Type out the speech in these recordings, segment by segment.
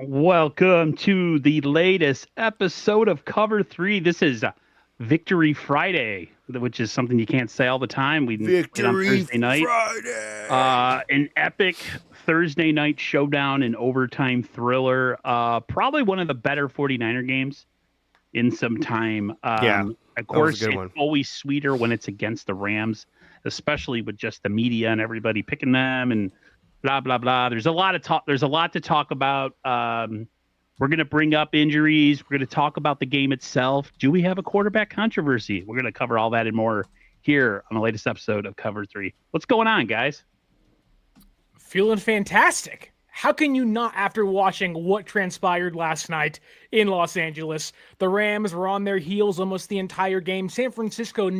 Welcome to the latest episode of Cover 3. This is Victory Friday, which is something you can't say all the time. We played on Thursday night. Friday. An epic Thursday night showdown and overtime thriller. Probably one of the better 49er games in some time. Of course, it's always sweeter when it's against the Rams, especially with just the media and everybody picking them and blah, blah, blah. There's a lot of talk. There's a lot to talk about. We're going to bring up injuries. We're going to talk about the game itself. Do we have a quarterback controversy? We're going to cover all that and more here on the latest episode of Cover 3. What's going on, guys? Feeling fantastic. How can you not after watching what transpired last night in Los Angeles? The Rams were on their heels almost the entire game. San Francisco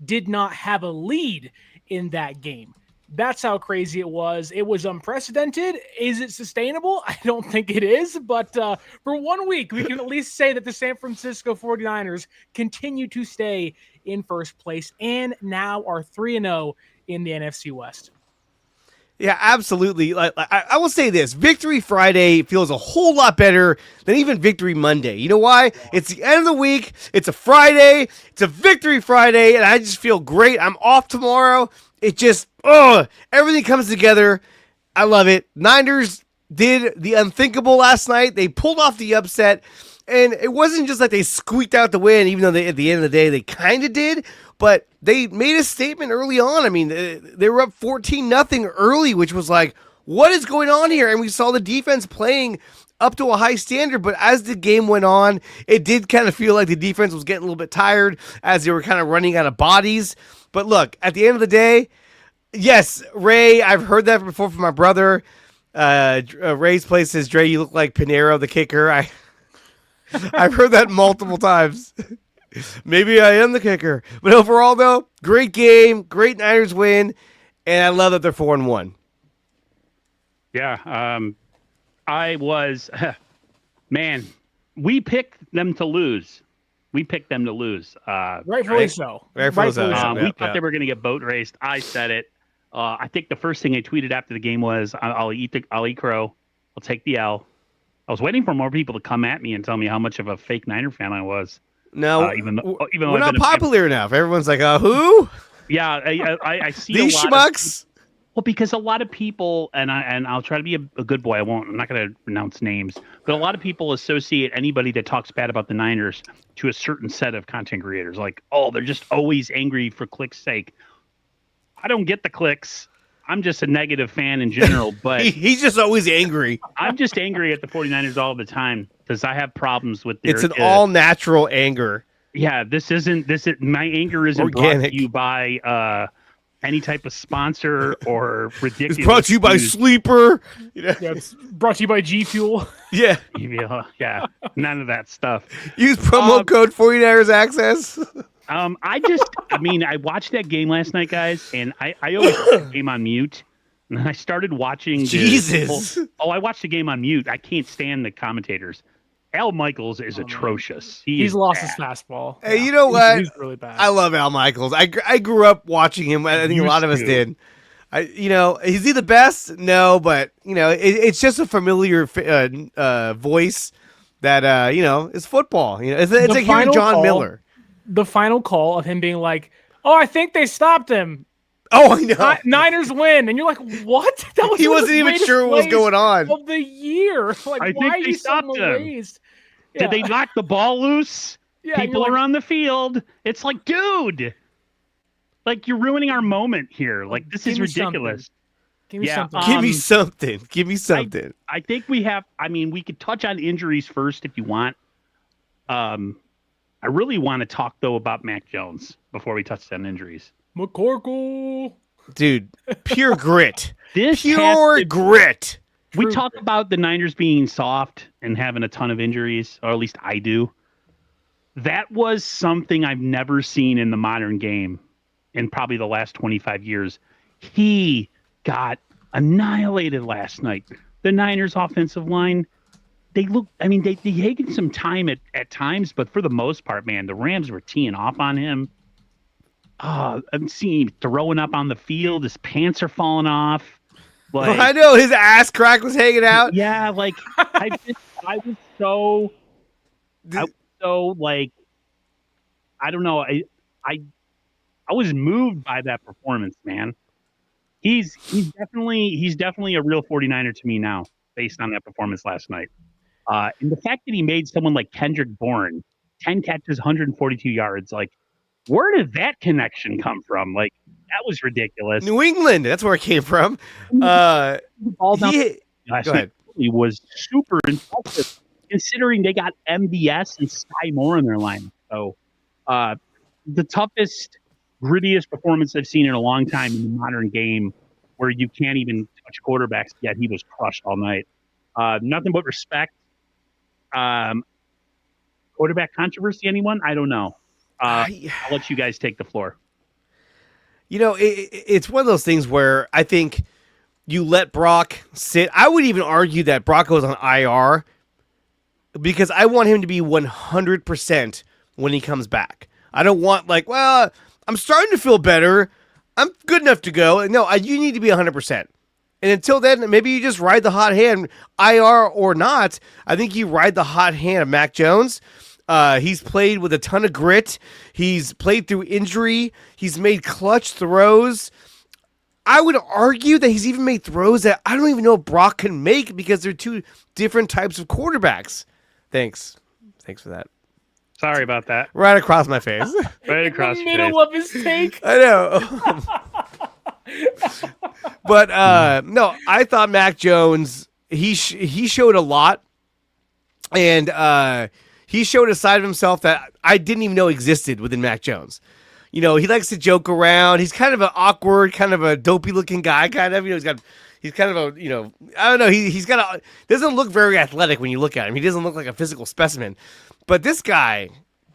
did not have a lead in that game. That's how crazy it was. It was unprecedented. Is it sustainable? I don't think it is. But for 1 week, we can at least say that the San Francisco 49ers continue to stay in first place and now are 3-0 in the NFC West. Yeah, absolutely. I will say this. Victory Friday feels a whole lot better than even Victory Monday. You know why? It's the end of the week. It's a Friday. It's a Victory Friday, and I just feel great. I'm off tomorrow. It just, everything comes together. I love it. Niners did the unthinkable last night. They pulled off the upset, and it wasn't just like they squeaked out the win, even though at the end of the day they kind of did, but they made a statement early on. I mean, they were up 14-0 early, which was like, what is going on here? And we saw the defense playing up to a high standard, but as the game went on, it did kind of feel like the defense was getting a little bit tired as they were kind of running out of bodies. But look, at the end of the day, yes, Ray, I've heard that before from my brother. Ray's place says, Dre, you look like Pinero, the kicker. I've heard that multiple times. Maybe I am the kicker. But overall, though, great game, great Niners win, and I love that they're 4-1. Yeah, I was, man, we picked them to lose. Rightfully so. We thought they were going to get boat raced. I said it. I think the first thing I tweeted after the game was, I'll eat crow. I'll take the L. I was waiting for more people to come at me and tell me how much of a fake Niner fan I was. No, even though we're not popular enough. Everyone's like, who? Yeah, I see these schmucks. Well, because a lot of people, and I'll try to be a good boy. I'm not going to pronounce names, but a lot of people associate anybody that talks bad about the Niners to a certain set of content creators. Like, they're just always angry for clicks' sake. I don't get the clicks. I'm just a negative fan in general, but he's just always angry. I'm just angry at the 49ers all the time because I have problems with their... It's an all-natural anger. Yeah, my anger isn't organic. Brought to you by any type of sponsor or ridiculous. It's brought to you by Sleeper. Yeah, it's brought to you by G Fuel. Yeah. Yeah, none of that stuff. Use promo code 49ers Access. I watched that game last night, guys, and I always put the game on mute. And I started watching. I watched the game on mute. I can't stand the commentators. Al Michaels is atrocious. He's lost his fastball. Hey, you know what? He's really bad. I love Al Michaels. I grew up watching him. I think a lot of us did. Is he the best? No, but it's just a familiar voice that is football. It's like hearing John Miller. The final call of him being like, I think they stopped him. Oh, I know. Niners win. And you're like, what? He wasn't even sure what was going on. Of the year. Like, I think they stopped him. Yeah. Did they knock the ball loose? Yeah, people are on the field. It's like, dude, like you're ruining our moment here. Like, this is ridiculous. Give me something. Give me something. I think we could touch on injuries first if you want. I really want to talk, though, about Mac Jones before we touch on injuries. McCorkle. Dude, pure grit. This Pure grit. We talk about the Niners being soft and having a ton of injuries, or at least I do. That was something I've never seen in the modern game in probably the last 25 years. He got annihilated last night. The Niners offensive line, they taken some time at times, but for the most part, man, the Rams were teeing off on him. I'm seeing him throwing up on the field. His pants are falling off. Like, I know his ass crack was hanging out. Yeah, like I was so like, I don't know. I was moved by that performance, man. He's definitely a real 49er to me now, based on that performance last night. And the fact that he made someone like Kendrick Bourne 10 catches, 142 yards, like, where did that connection come from? Like, that was ridiculous. New England, that's where it came from. Last night was super impressive, considering they got MBS and Sky Moore in their line. So, the toughest, grittiest performance I've seen in a long time in the modern game, where you can't even touch quarterbacks, yet he was crushed all night. Nothing but respect. Quarterback controversy, anyone? I don't know. I'll let you guys take the floor. You know, it's one of those things where I think you let Brock sit. I would even argue that Brock goes on IR because I want him to be 100% when he comes back. I don't want, like, well, I'm starting to feel better. I'm good enough to go. No, you need to be 100%. And until then, maybe you just ride the hot hand, IR or not. I think you ride the hot hand of Mac Jones. He's played with a ton of grit. He's played through injury. He's made clutch throws. I would argue that he's even made throws that I don't even know if Brock can make because they're two different types of quarterbacks. Thanks for that. Sorry about that. Right across my face. Right across the middle of his take. I know. But no, I thought Mac Jones, he showed a lot. And he showed a side of himself that I didn't even know existed within Mac Jones. You know, he likes to joke around. He's kind of an awkward, kind of a dopey looking guy, kind of. You know, he's kind of a, you know, I don't know. He's got a, doesn't look very athletic when you look at him. He doesn't look like a physical specimen. But this guy,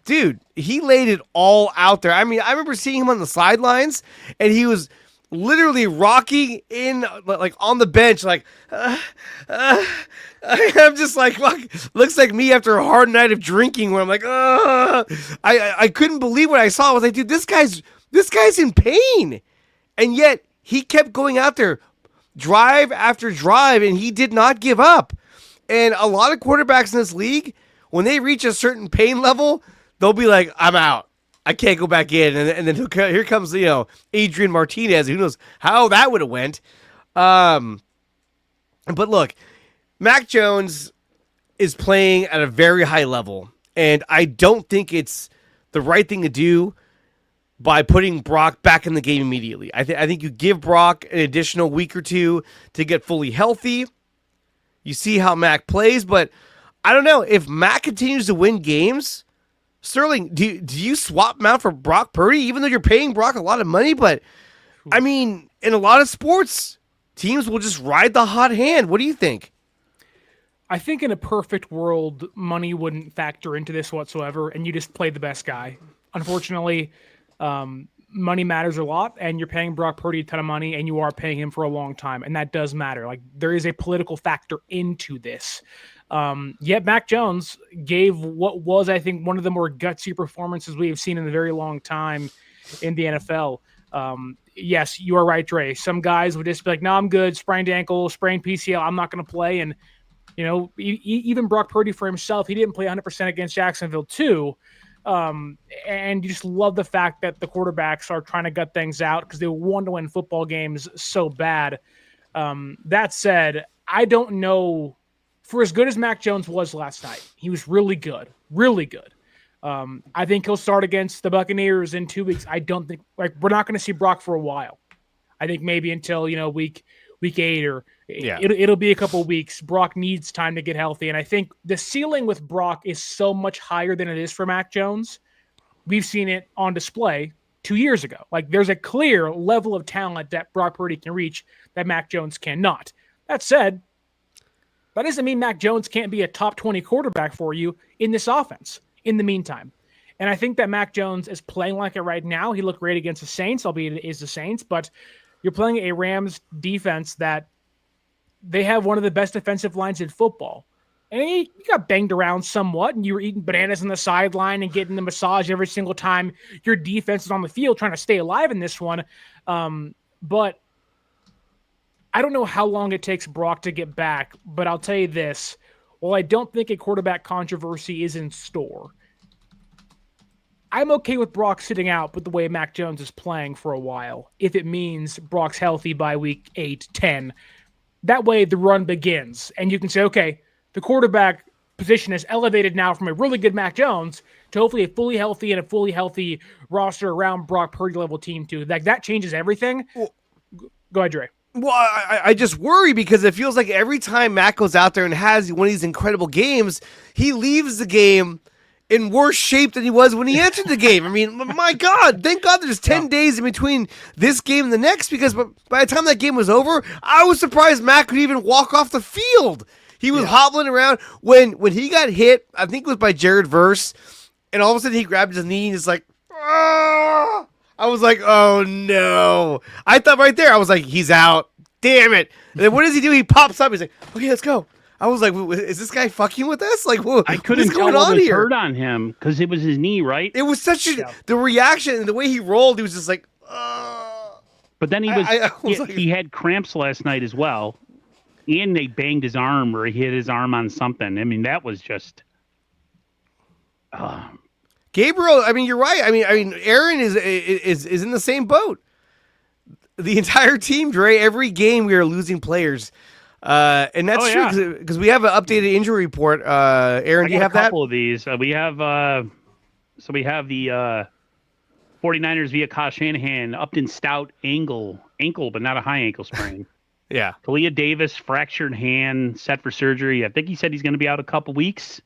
dude, he laid it all out there. I mean, I remember seeing him on the sidelines, and he was literally rocking in, like, on the bench, like, I'm just like, fuck, looks like me after a hard night of drinking, where I'm like, I couldn't believe what I saw. I was like, dude, this guy's in pain. And yet he kept going out there drive after drive, and he did not give up. And a lot of quarterbacks in this league, when they reach a certain pain level, they'll be like, I'm out. I can't go back in. And then here comes, you know, Adrian Martinez. Who knows how that would have went. But look, Mac Jones is playing at a very high level, and I don't think it's the right thing to do by putting Brock back in the game immediately. I think you give Brock an additional week or two to get fully healthy. You see how Mac plays, but I don't know. If Mac continues to win games, Sterling, do you swap him out for Brock Purdy, even though you're paying Brock a lot of money? But, I mean, in a lot of sports, teams will just ride the hot hand. What do you think? I think in a perfect world, money wouldn't factor into this whatsoever, and you just play the best guy. Unfortunately, money matters a lot, and you're paying Brock Purdy a ton of money, and you are paying him for a long time, and that does matter. Like, there is a political factor into this. Yet Mac Jones gave what was, I think, one of the more gutsy performances we have seen in a very long time in the NFL. Yes, you are right, Dre. Some guys would just be like, no, I'm good. Sprained ankle, sprained PCL. I'm not going to play. And, you know, even Brock Purdy for himself, he didn't play 100% against Jacksonville too. And you just love the fact that the quarterbacks are trying to gut things out because they want to win football games so bad. That said, I don't know. For as good as Mac Jones was last night, he was really good, really good. I think he'll start against the Buccaneers in 2 weeks. I don't think, like, we're not going to see Brock for a while. I think maybe until, you know, week 8 or it'll be a couple of weeks. Brock needs time to get healthy. And I think the ceiling with Brock is so much higher than it is for Mac Jones. We've seen it on display 2 years ago. Like, there's a clear level of talent that Brock Purdy can reach that Mac Jones cannot. That said, that doesn't mean Mac Jones can't be a top 20 quarterback for you in this offense in the meantime. And I think that Mac Jones is playing like it right now. He looked great against the Saints, albeit it is the Saints, but you're playing a Rams defense that they have one of the best defensive lines in football. And he got banged around somewhat, and you were eating bananas on the sideline and getting the massage every single time your defense is on the field trying to stay alive in this one. But I don't know how long it takes Brock to get back, but I'll tell you this. While I don't think a quarterback controversy is in store, I'm okay with Brock sitting out with the way Mac Jones is playing for a while, if it means Brock's healthy by week 8, 10. That way the run begins, and you can say, okay, the quarterback position is elevated now from a really good Mac Jones to hopefully a fully healthy roster around Brock Purdy level team too. Like, that changes everything. Go ahead, Dre. Well, I just worry because it feels like every time Mac goes out there and has one of these incredible games, he leaves the game in worse shape than he was when he entered the game. I mean, my God, thank God there's 10 days in between this game and the next, because by the time that game was over, I was surprised Mac could even walk off the field. He was hobbling around. When he got hit, I think it was by Jared Verse, and all of a sudden he grabbed his knee and it's like, ah! I was like, oh no. I thought right there, I was like, he's out. Damn it. And then what does he do? He pops up. He's like, okay, let's go. I was like, is this guy fucking with us? Like, I couldn't tell what was hurt on him because it was his knee, right? It was such the reaction and the way he rolled. He was just like, But then he had cramps last night as well, and they banged his arm or he hit his arm on something. I mean, that was just. Gabriel, I mean, you're right. I mean, Aaron is in the same boat. The entire team, Dre. Every game we are losing players. And that's true because we have an updated injury report. Aaron, do you have that? A couple of these. We have the 49ers via Kyle Shanahan, Upton Stout ankle, but not a high ankle sprain. Yeah. Kalia Davis, fractured hand, set for surgery. I think he said he's going to be out a couple weeks.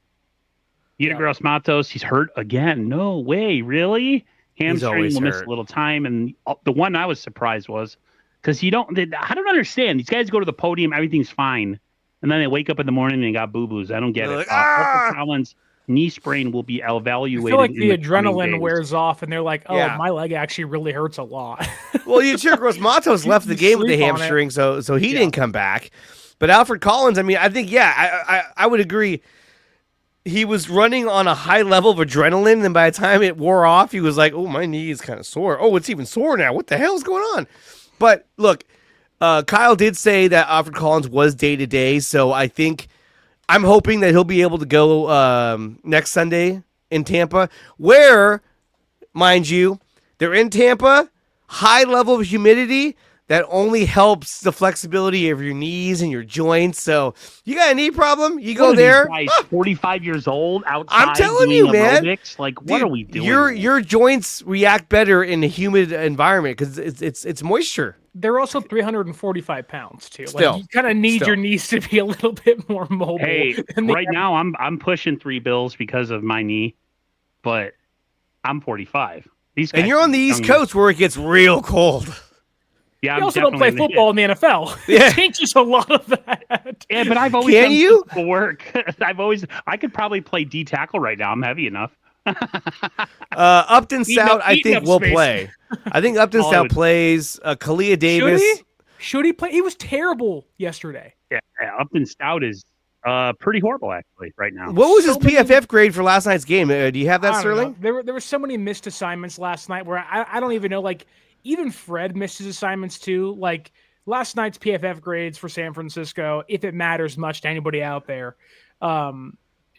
Gross Matos, he's hurt again. No way, really? Hamstring will miss a little time. And the one I was surprised was, because I don't understand. These guys go to the podium, everything's fine. And then they wake up in the morning and they got boo-boos. I don't get it. Collins' knee sprain will be evaluated. I feel like the adrenaline wears off and they're like, oh, my leg actually really hurts a lot. Well, Gross Matos left the game with the hamstring, so he didn't come back. But Alfred Collins, I mean, I think, I would agree. He was running on a high level of adrenaline, and by the time it wore off, he was like, oh, my knee is kind of sore. Oh, it's even sore now. What the hell is going on? But look, Kyle did say that Alfred Collins was day-to-day, so I'm hoping that he'll be able to go next Sunday in Tampa, where, mind you, they're in Tampa, high level of humidity. That only helps the flexibility of your knees and your joints. So you got a knee problem, you go there. Guys, 45 years old, outside. I'm telling you, man. Aerobics. Like, what are we doing? Your joints react better in a humid environment because it's moisture. They're also 345 pounds too. Like, you kind of need your knees to be a little bit more mobile. Hey, right now I'm pushing 3 bills because of my knee, but I'm 45. And you're on the East Coast where it gets real cold. Yeah, you also don't play football in the NFL. Yeah. It changes a lot of that. Yeah, but I've always done physical work. I could probably play D tackle right now. I'm heavy enough. Upton Stout, I think, will play. I think Upton Stout plays. Kalia Davis. Should he play? He was terrible yesterday. Yeah, Upton Stout is pretty horrible, actually, right now. What was his PFF grade for last night's game? Do you have that, Sterling? There were so many missed assignments last night where I don't even know, like, even Fred missed his assignments too. Like, last night's PFF grades for San Francisco, if it matters much to anybody out there,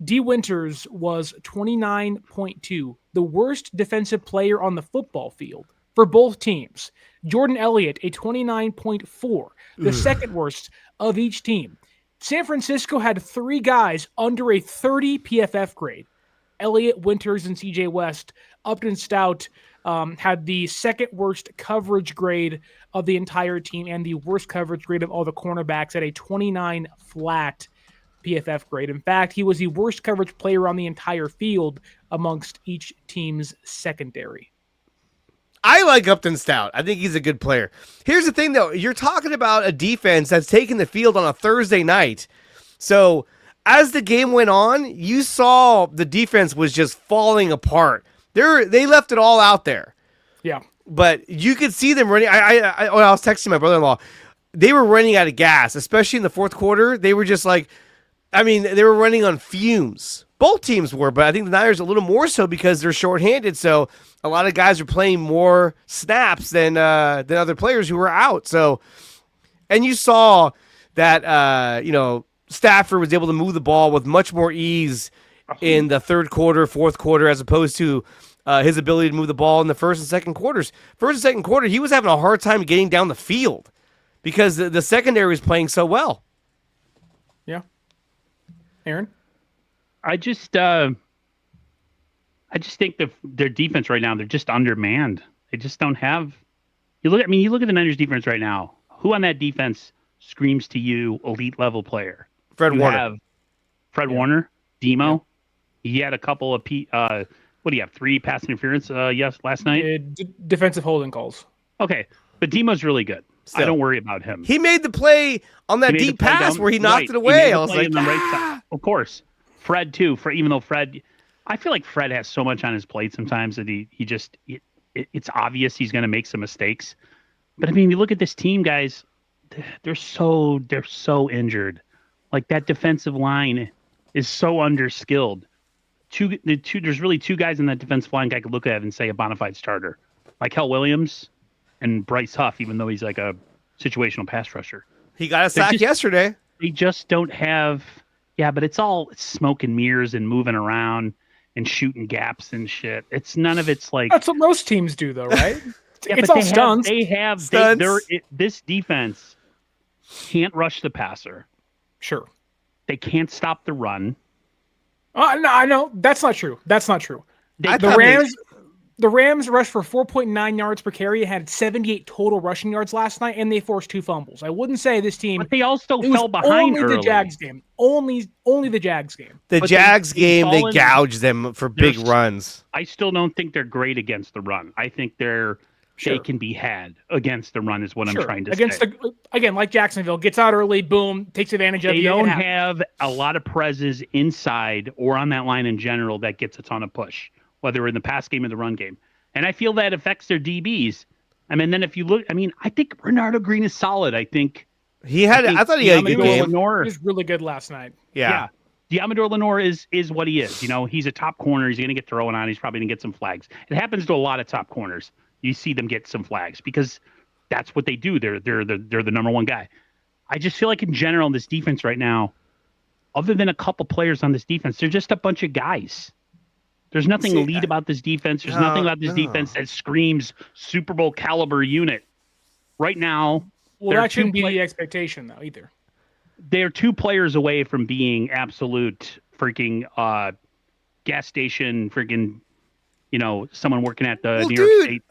D. Winters was 29.2, the worst defensive player on the football field for both teams. Jordan Elliott, a 29.4, the second worst of each team. San Francisco had 3 guys under a 30 PFF grade. Elliott, Winters, and CJ West. Upton Stout had the second worst coverage grade of the entire team and the worst coverage grade of all the cornerbacks at a 29 flat PFF grade. In fact, he was the worst coverage player on the entire field amongst each team's secondary. I like Upton Stout. I think he's a good player. Here's the thing, though. You're talking about a defense that's taking the field on a Thursday night. So as the game went on, you saw the defense was just falling apart. They left it all out there. Yeah. But you could see them running. I was texting my brother-in-law. They were running out of gas, especially in the fourth quarter. They were just like, they were running on fumes. Both teams were, but I think the Niners a little more so because they're shorthanded. So a lot of guys are playing more snaps than other players who were out. So, and you saw that Stafford was able to move the ball with much more ease in the third quarter, fourth quarter, as opposed to his ability to move the ball in the first and second quarters. First and second quarter, he was having a hard time getting down the field because the secondary was playing so well. Yeah. Aaron? I just think their defense right now, they're just undermanned. They just don't have. You look at the Niners defense right now. Who on that defense screams to you elite level player? Fred Warner. Have Fred Warner, Demo. Yeah. He had a couple of what do you have? 3 pass interference? Last night. Defensive holding calls. Okay, but Demo's really good. Still, I don't worry about him. He made the play on that deep pass where he knocked it away. I was like, right, of course. Fred too. Even though Fred, I feel like Fred has so much on his plate sometimes that it's obvious he's going to make some mistakes. But you look at this team, guys. They're so injured. Like that defensive line is so underskilled. There's really 2 guys in that defensive line I could look at and say a bona fide starter, like Kyren Williams and Bryce Huff, even though he's like a situational pass rusher. He got a sack yesterday. They just don't have. Yeah, but it's smoke and mirrors and moving around and shooting gaps and shit. None of it's like. That's what most teams do, though, right? Yeah, it's all stunts. This defense can't rush the passer. Sure. They can't stop the run. No, I know that's not true. The Rams rushed for 4.9 yards per carry. Had 78 total rushing yards last night, and they forced 2 fumbles. I wouldn't say this team. But they also fell behind only early. The Jags game. Only the Jags game. The Jags game, they gouged them for big runs. I still don't think they're great against the run. I think they can be had against the run is what I'm trying to say. Again, like Jacksonville, gets out early, boom, takes advantage of it. They don't have a lot of presence inside or on that line in general that gets a ton of push, whether in the pass game or the run game. And I feel that affects their DBs. Then if you look, I think Bernardo Green is solid. I thought he had a good game. He was really good last night. Yeah. Diamador Lenore is what he is. He's a top corner. He's going to get thrown on. He's probably going to get some flags. It happens to a lot of top corners. You see them get some flags because that's what they do. They're the number one guy. I just feel like in general in this defense right now, other than a couple players on this defense, they're just a bunch of guys. There's nothing elite about this defense. There's nothing about this defense that screams Super Bowl caliber unit. Right now, that shouldn't be the expectation though either. They're 2 players away from being absolute freaking gas station freaking. Someone working at the New York State,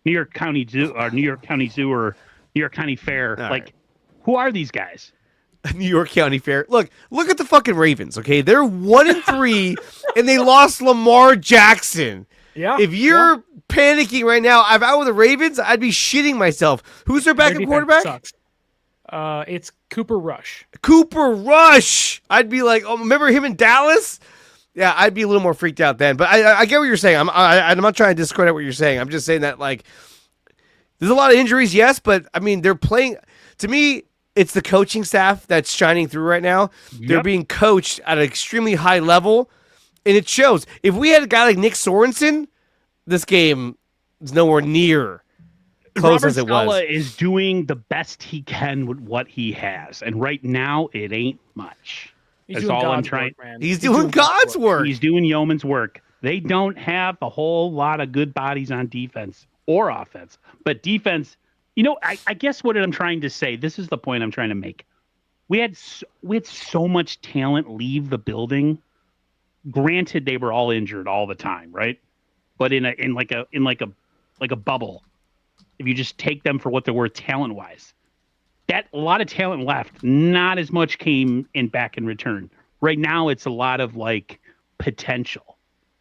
New York County Zoo, or New York County Zoo, or New York County Fair. All right. Who are these guys? New York County Fair. Look at the fucking Ravens. Okay, they're 1-3, and they lost Lamar Jackson. Yeah. If you're panicking right now, if I were the Ravens, I'd be shitting myself. Who's their backup quarterback? Sucks. It's Cooper Rush. Cooper Rush. I'd be like, remember him in Dallas? Yeah, I'd be a little more freaked out then. But I get what you're saying. I'm not trying to discredit what you're saying. I'm just saying that, there's a lot of injuries, yes, but, they're playing. To me, it's the coaching staff that's shining through right now. Yep. They're being coached at an extremely high level, and it shows. If we had a guy like Nick Sorensen, this game is nowhere near close as it was. Robert Saleh is doing the best he can with what he has, and right now, it ain't much. That's all I'm trying. He's doing God's work. He's doing yeoman's work. They don't have a whole lot of good bodies on defense or offense. But defense, I guess what I'm trying to say, this is the point I'm trying to make. We had so much talent leave the building. Granted, they were all injured all the time, right? But in a bubble, if you just take them for what they're worth talent-wise. That a lot of talent left, not as much came back in return. Right now, it's a lot of potential.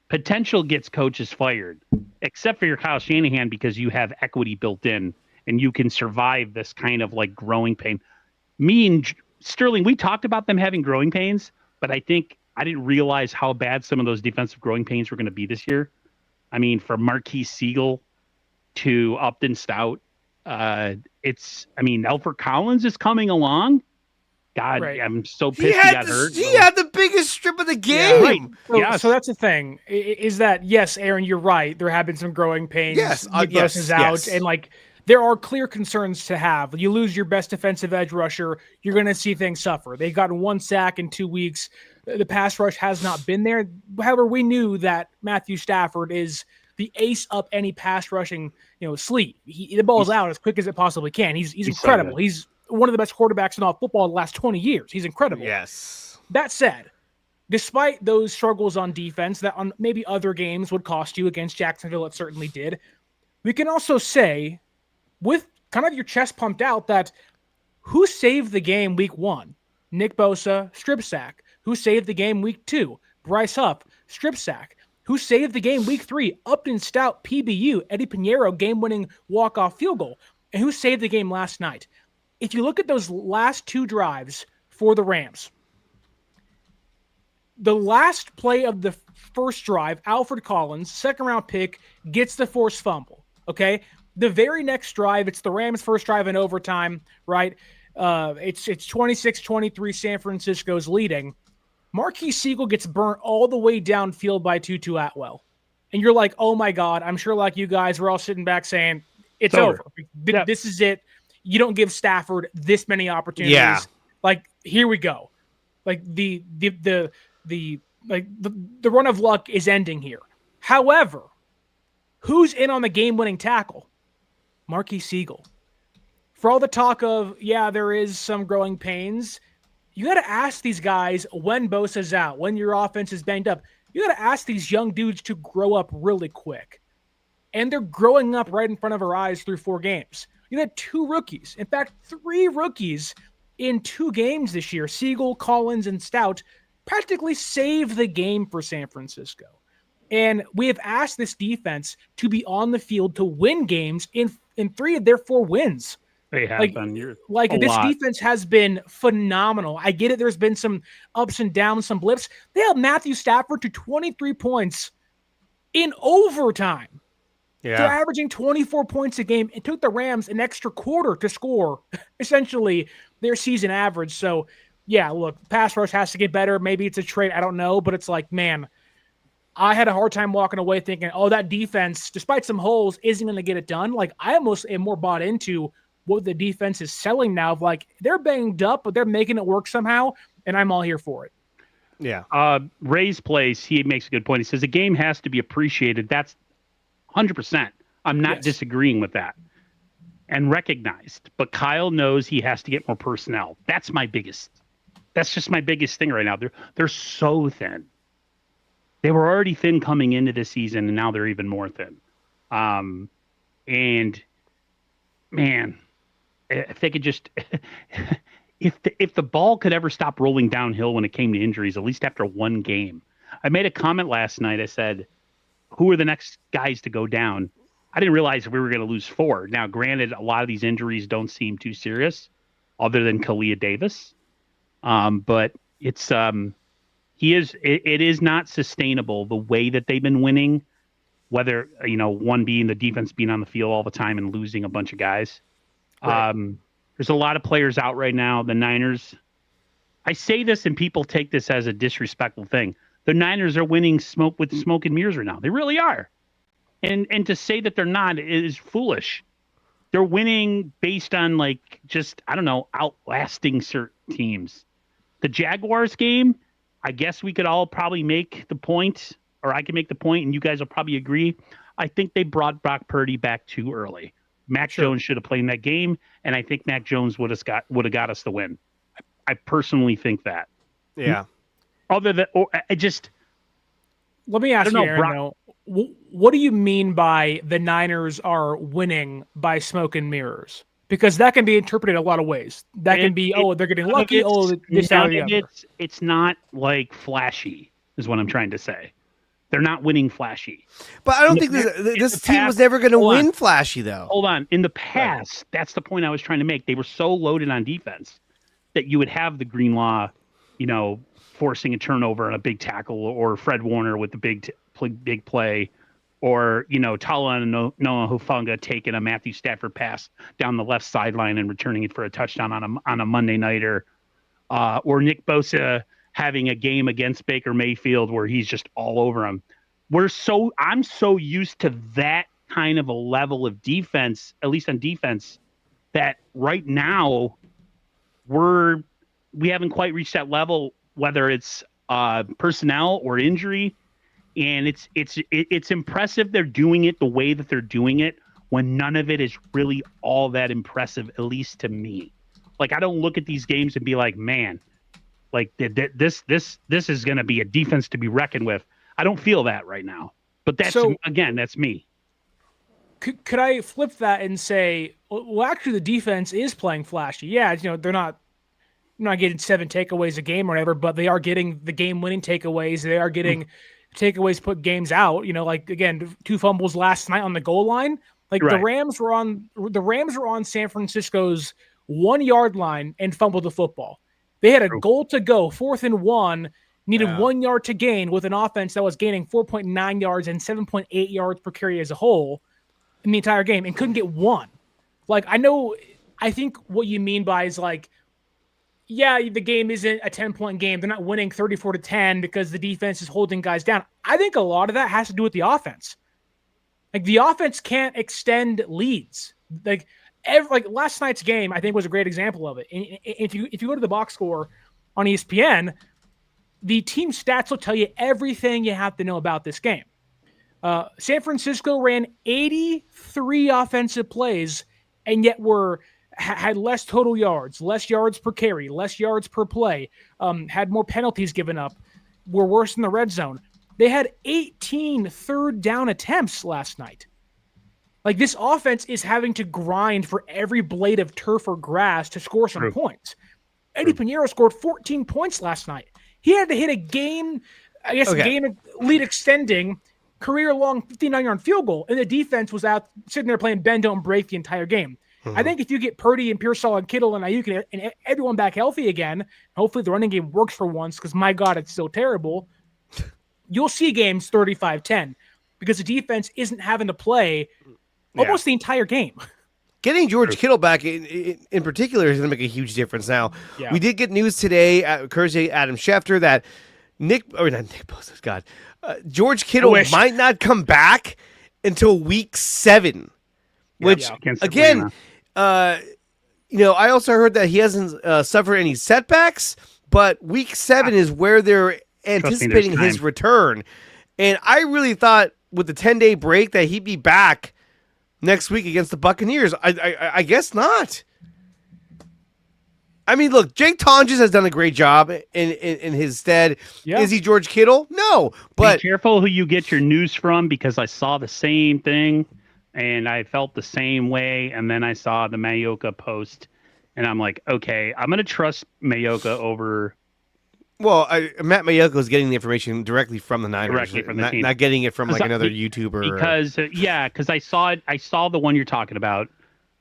potential gets coaches fired, except for your Kyle Shanahan, because you have equity built in and you can survive this kind of like growing pain. Me and Sterling, we talked about them having growing pains, but I think I didn't realize how bad some of those defensive growing pains were going to be this year. I mean, from Marquise Siegel to Upton Stout, Alfred Collins is coming along. God, right. I'm so pissed he got hurt. He had the biggest strip of the game. Yeah, right. So that's the thing, is that, yes, Aaron, you're right. There have been some growing pains. Yes, yes, is out, and like there are clear concerns to have. You lose your best defensive edge rusher, you're going to see things suffer. They've gotten 1 sack in 2 weeks. The pass rush has not been there. However, we knew that Matthew Stafford is the ace up any pass rushing, sleeve. The ball's out as quick as it possibly can. He's incredible. So he's one of the best quarterbacks in all football in the last 20 years. He's incredible. Yes. That said, despite those struggles on defense that on maybe other games would cost you, against Jacksonville, it certainly did, we can also say, with kind of your chest pumped out, that who saved the game week 1? Nick Bosa, strip sack. Who saved the game week 2? Bryce Huff, strip sack. Who saved the game week 3? Upton Stout, PBU, Eddie Pinheiro, game-winning walk-off field goal. And who saved the game last night? If you look at those last 2 drives for the Rams, the last play of the first drive, Alfred Collins, second-round pick, gets the forced fumble, okay? The very next drive, it's the Rams' first drive in overtime, right? It's 26-23, San Francisco's leading. Marquise Siegel gets burnt all the way downfield by Tutu Atwell. And you're like, oh my God, I'm sure like you guys, we're all sitting back saying, it's over. This is it. You don't give Stafford this many opportunities. Yeah. Like, here we go. Like the run of luck is ending here. However, who's in on the game-winning tackle? Marquise Siegel. For all the talk of, there is some growing pains, you got to ask these guys when Bosa's out, when your offense is banged up. You got to ask these young dudes to grow up really quick. And they're growing up right in front of our eyes through 4 games. You had 2 rookies. In fact, 3 rookies in 2 games this year. Siegel, Collins, and Stout practically saved the game for San Francisco. And we have asked this defense to be on the field to win games in 3 of their 4 wins. They have been. This defense has been phenomenal. I get it. There's been some ups and downs, some blips. They held Matthew Stafford to 23 points in overtime. Yeah. They're averaging 24 points a game. It took the Rams an extra quarter to score, essentially, their season average. So, look, pass rush has to get better. Maybe it's a trade. I don't know. But it's like, man, I had a hard time walking away thinking, that defense, despite some holes, isn't going to get it done. Like, I almost am more bought into what the defense is selling now. Of like, they're banged up, but they're making it work somehow, and I'm all here for it. Yeah. Ray's place, he makes a good point. He says the game has to be appreciated. That's 100%. I'm not disagreeing with that. And recognized. But Kyle knows he has to get more personnel. That's just my biggest thing right now. They're so thin. They were already thin coming into this season, and now they're even more thin. And man, if they could just if the ball could ever stop rolling downhill when it came to injuries, at least after 1 game. I made a comment last night. I said, who are the next guys to go down? I didn't realize we were going to lose 4. Now, granted, a lot of these injuries don't seem too serious, other than Kalia Davis. But it's it is not sustainable the way that they've been winning. Whether one being the defense being on the field all the time and losing a bunch of guys. Right. There's a lot of players out right now. The Niners. I say this and people take this as a disrespectful thing. The Niners are winning smoke and mirrors right now. They really are. And to say that they're not is foolish. They're winning based on outlasting certain teams. The Jaguars game, I guess we could all probably make the point, or I can make the point, and you guys will probably agree. I think they brought Brock Purdy back too early. Mac Jones should have played in that game, and I think Mac Jones would have got us the win. I personally think that. Yeah. Let me ask you, Aaron, what do you mean by the Niners are winning by smoke and mirrors? Because that can be interpreted a lot of ways. That can be, they're getting lucky. This, that, or the other. It's not like flashy, is what I'm trying to say. They're not winning flashy. But I don't think this team was never going to win flashy, though. Hold on. In the past, that's the point I was trying to make. They were so loaded on defense that you would have the Greenlaw, forcing a turnover and a big tackle, or Fred Warner with the big play, or Tala and Noah Hufanga taking a Matthew Stafford pass down the left sideline and returning it for a touchdown on a Monday nighter, or Nick Bosa having a game against Baker Mayfield where he's just all over him. I'm so used to that kind of a level of defense, at least on defense, that right now we haven't quite reached that level, whether it's personnel or injury. And it's impressive they're doing it the way that they're doing it, when none of it is really all that impressive, at least to me. Like, I don't look at these games and be like, man, like this is going to be a defense to be reckoned with. I don't feel that right now. But that's me. Could I flip that and say, well, actually the defense is playing flashy. Yeah, they're not getting 7 takeaways a game or whatever, but they are getting the game-winning takeaways. They are getting takeaways, put games out. Like, again, 2 fumbles last night on the goal line. Like, right. the Rams were on San Francisco's 1-yard line and fumbled the football. They had a goal to go, 4th and 1, needed 1 yard to gain, with an offense that was gaining 4.9 yards and 7.8 yards per carry as a whole in the entire game, and couldn't get one. Like, I think what you mean by is, like, yeah, the game isn't a 10-point game. They're not winning 34-10 because the defense is holding guys down. I think a lot of that has to do with the offense. Like, the offense can't extend leads. Like last night's game, I think, was a great example of it. And if you go to the box score on ESPN, the team stats will tell you everything you have to know about this game. San Francisco ran 83 offensive plays, and yet had less total yards, less yards per carry, less yards per play, had more penalties given up, were worse in the red zone. They had 18 third down attempts last night. Like, this offense is having to grind for every blade of turf or grass to score some points. Eddie Pinheiro scored 14 points last night. He had to hit a game lead extending, career-long 59-yard field goal, and the defense was out sitting there playing bend, don't break the entire game. I think if you get Purdy and Pearsall and Kittle and Ayuk and everyone back healthy again, hopefully the running game works for once, because my God, it's still terrible, you'll see games 35-10, because the defense isn't having to play almost the entire game. Getting George Kittle back in particular is going to make a huge difference. Now, we did get news today, courtesy Adam Schefter, that George Kittle might not come back until week 7. Which, again, I also heard that he hasn't suffered any setbacks, but week 7 is where they're anticipating his return. And I really thought with the 10-day break that he'd be back next week against the Buccaneers. I guess not. I mean, look, Jake Tonjes has done a great job in his stead. Yeah. Is he George Kittle? No. But be careful who you get your news from, because I saw the same thing and I felt the same way. And then I saw the Mayoka post and I'm like, okay, I'm going to trust Mayoka over. Well, Matt Mayoka is getting the information directly from the Niners, directly from the team. Not getting it from like another YouTuber. Because I saw it. I saw the one you're talking about.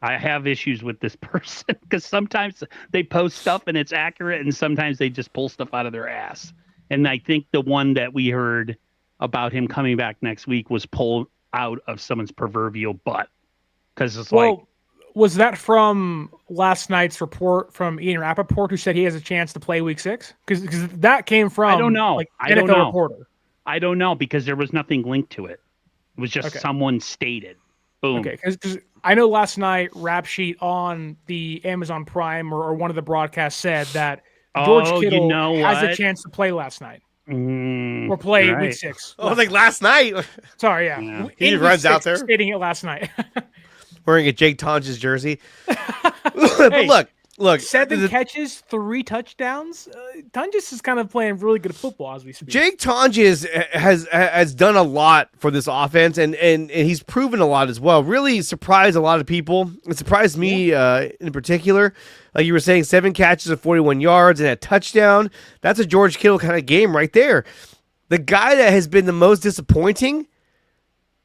I have issues with this person because sometimes they post stuff and it's accurate, and sometimes they just pull stuff out of their ass. And I think the one that we heard about him coming back next week was pulled out of someone's proverbial butt, because it's was that from last night's report from Ian Rappaport, who said he has a chance to play week 6? Because that came from I don't know. NFL reporter. I don't know, because there was nothing linked to it. It was just someone stated. Boom. Okay, because I know last night Rap Sheet on the Amazon Prime or one of the broadcasts said that George Kittle has a chance to play last night. Or play week 6. Oh, like last night? Sorry, yeah. He runs out there. Stating it last night. Wearing a Jake Tonjes jersey. But look. 7 catches, 3 touchdowns. Tonjes is kind of playing really good football as we speak. Jake Tonjes has done a lot for this offense, and he's proven a lot as well. Really surprised a lot of people. It surprised me in particular. Like you were saying, 7 catches of 41 yards and a touchdown. That's a George Kittle kind of game right there. The guy that has been the most disappointing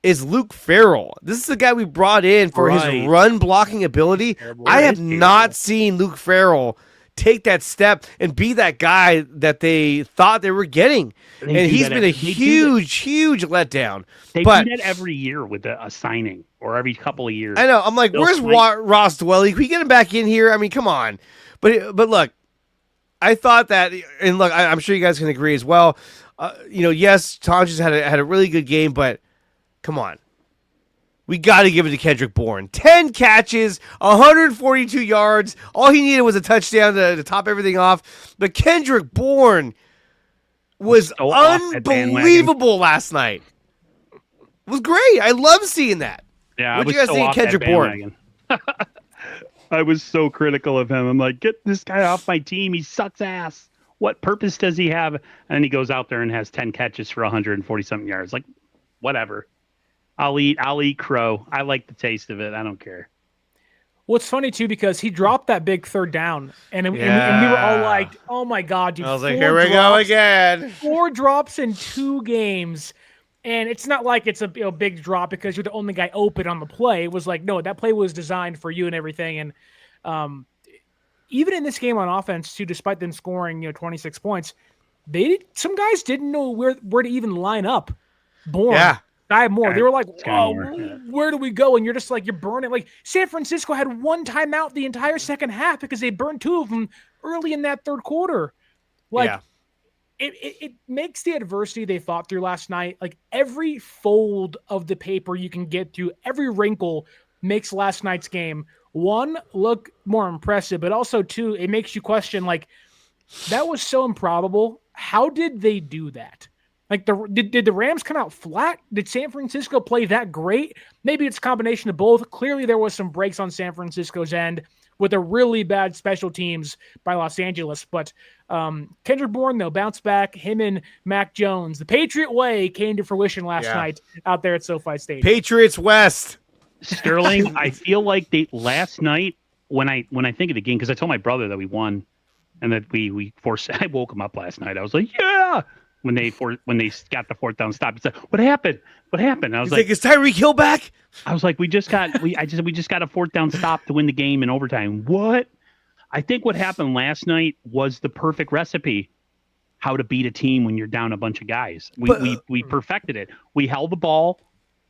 is Luke Farrell. This is the guy we brought in for his run blocking ability. I have not seen Luke Farrell take that step and be that guy that they thought they were getting. And he's been a huge letdown. They do that every year with a signing or every couple of years. I know. I'm like, where's Ross Dwelly? Can we get him back in here? I mean, come on. But look, I thought that, and look, I'm sure you guys can agree as well. Yes, Tonjes had a really good game, but come on. We got to give it to Kendrick Bourne. 10 catches, 142 yards. All he needed was a touchdown to top everything off. But Kendrick Bourne was so unbelievable last night. It was great. I love seeing that. Yeah, what did you guys think of Kendrick Bourne? I was so critical of him. I'm like, get this guy off my team. He sucks ass. What purpose does he have? And then he goes out there and has 10 catches for 140-something yards. Like, whatever. I'll eat crow. I like the taste of it. I don't care. Well, it's funny, too, because he dropped that big third down. And we were all like, oh, my God, dude. I was like, here we go again. 4 drops in 2 games. And it's not like it's a big drop because you're the only guy open on the play. It was like, no, that play was designed for you and everything. And even in this game on offense, too, despite them scoring 26 points, some guys didn't know where to even line up. Bourne. Yeah. Guy Moore. They were like, oh, where do we go? And you're just like, you're burning. Like, San Francisco had 1 timeout the entire second half because they burned 2 of them early in that third quarter. Like, it makes the adversity they fought through last night, like every fold of the paper you can get through, every wrinkle makes last night's game, 1, look more impressive, but also 2, it makes you question, like, that was so improbable. How did they do that? Like, did the Rams come out flat? Did San Francisco play that great? Maybe it's a combination of both. Clearly, there was some breaks on San Francisco's end with a really bad special teams by Los Angeles. But Kendrick Bourne, though, bounced back. Him and Mac Jones. The Patriot way came to fruition last night out there at SoFi Stadium. Patriots West. Sterling, I feel like last night, when I think of the game, because I told my brother that we won and that we forced, I woke him up last night. I was like, yeah. When they got the 4th down stop, he said, "What happened? What happened?" I was like, "Is Tyreek Hill back?" I was like, "We just got a 4th down stop to win the game in overtime." What? I think what happened last night was the perfect recipe how to beat a team when you're down a bunch of guys. We perfected it. We held the ball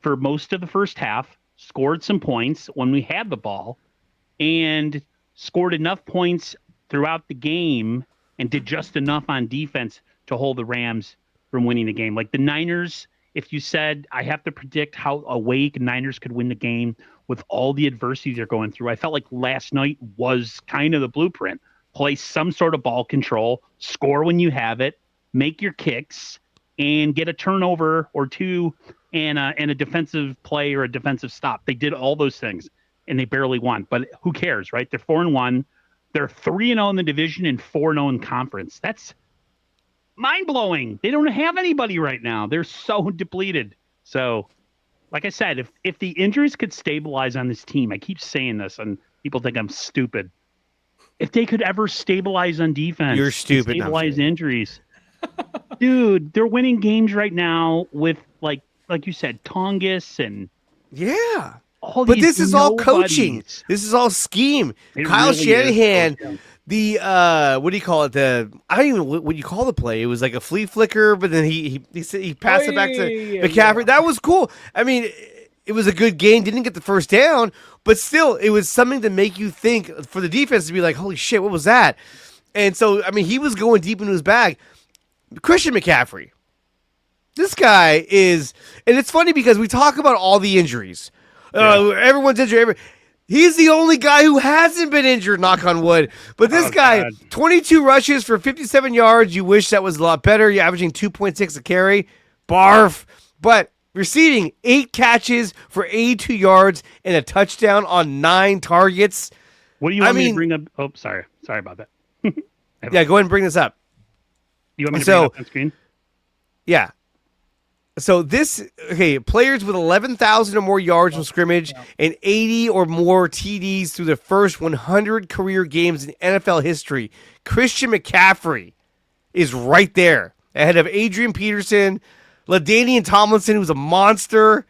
for most of the first half, scored some points when we had the ball, and scored enough points throughout the game and did just enough on defense to hold the Rams from winning the game. Like the Niners, if you said, I have to predict how awake Niners could win the game with all the adversity they're going through, I felt like last night was kind of the blueprint. Play some sort of ball control, score when you have it, make your kicks, and get a turnover or 2 and a defensive play or a defensive stop. They did all those things, and they barely won. But who cares, right? They're 4-1. They're 3-0 in the division and 4-0 in conference. That's mind-blowing. They don't have anybody right now. They're so depleted. So, like I said, if the injuries could stabilize on this team, I keep saying this, and people think I'm stupid. If they could ever stabilize on defense, you're stupid. Stabilize injuries, dude. They're winning games right now with like you said, Tongas and all these. But this is all coaching. This is all scheme. Kyle Shanahan. The what do you call it? I don't even what you call the play. It was like a flea flicker, but then he passed it back to McCaffrey. That was cool. I mean, it was a good game. Didn't get the first down, but still, it was something to make you think for the defense to be like, "Holy shit, what was that?" And so, I mean, he was going deep into his bag. Christian McCaffrey, this guy is, and it's funny because we talk about all the injuries. Everyone's injured. He's the only guy who hasn't been injured, knock on wood. But this guy, God. 22 rushes for 57 yards. You wish that was a lot better. You're averaging 2.6 a carry. Barf. But receiving 8 catches for 82 yards and a touchdown on 9 targets. What do you want me to bring up? Oh, sorry. Sorry about that. Yeah, go ahead and bring this up. You want me to bring it up on screen? Yeah. So players with 11,000 or more yards from scrimmage and 80 or more TDs through the first 100 career games in NFL history. Christian McCaffrey is right there. ahead of Adrian Peterson, LaDainian Tomlinson, who's a monster.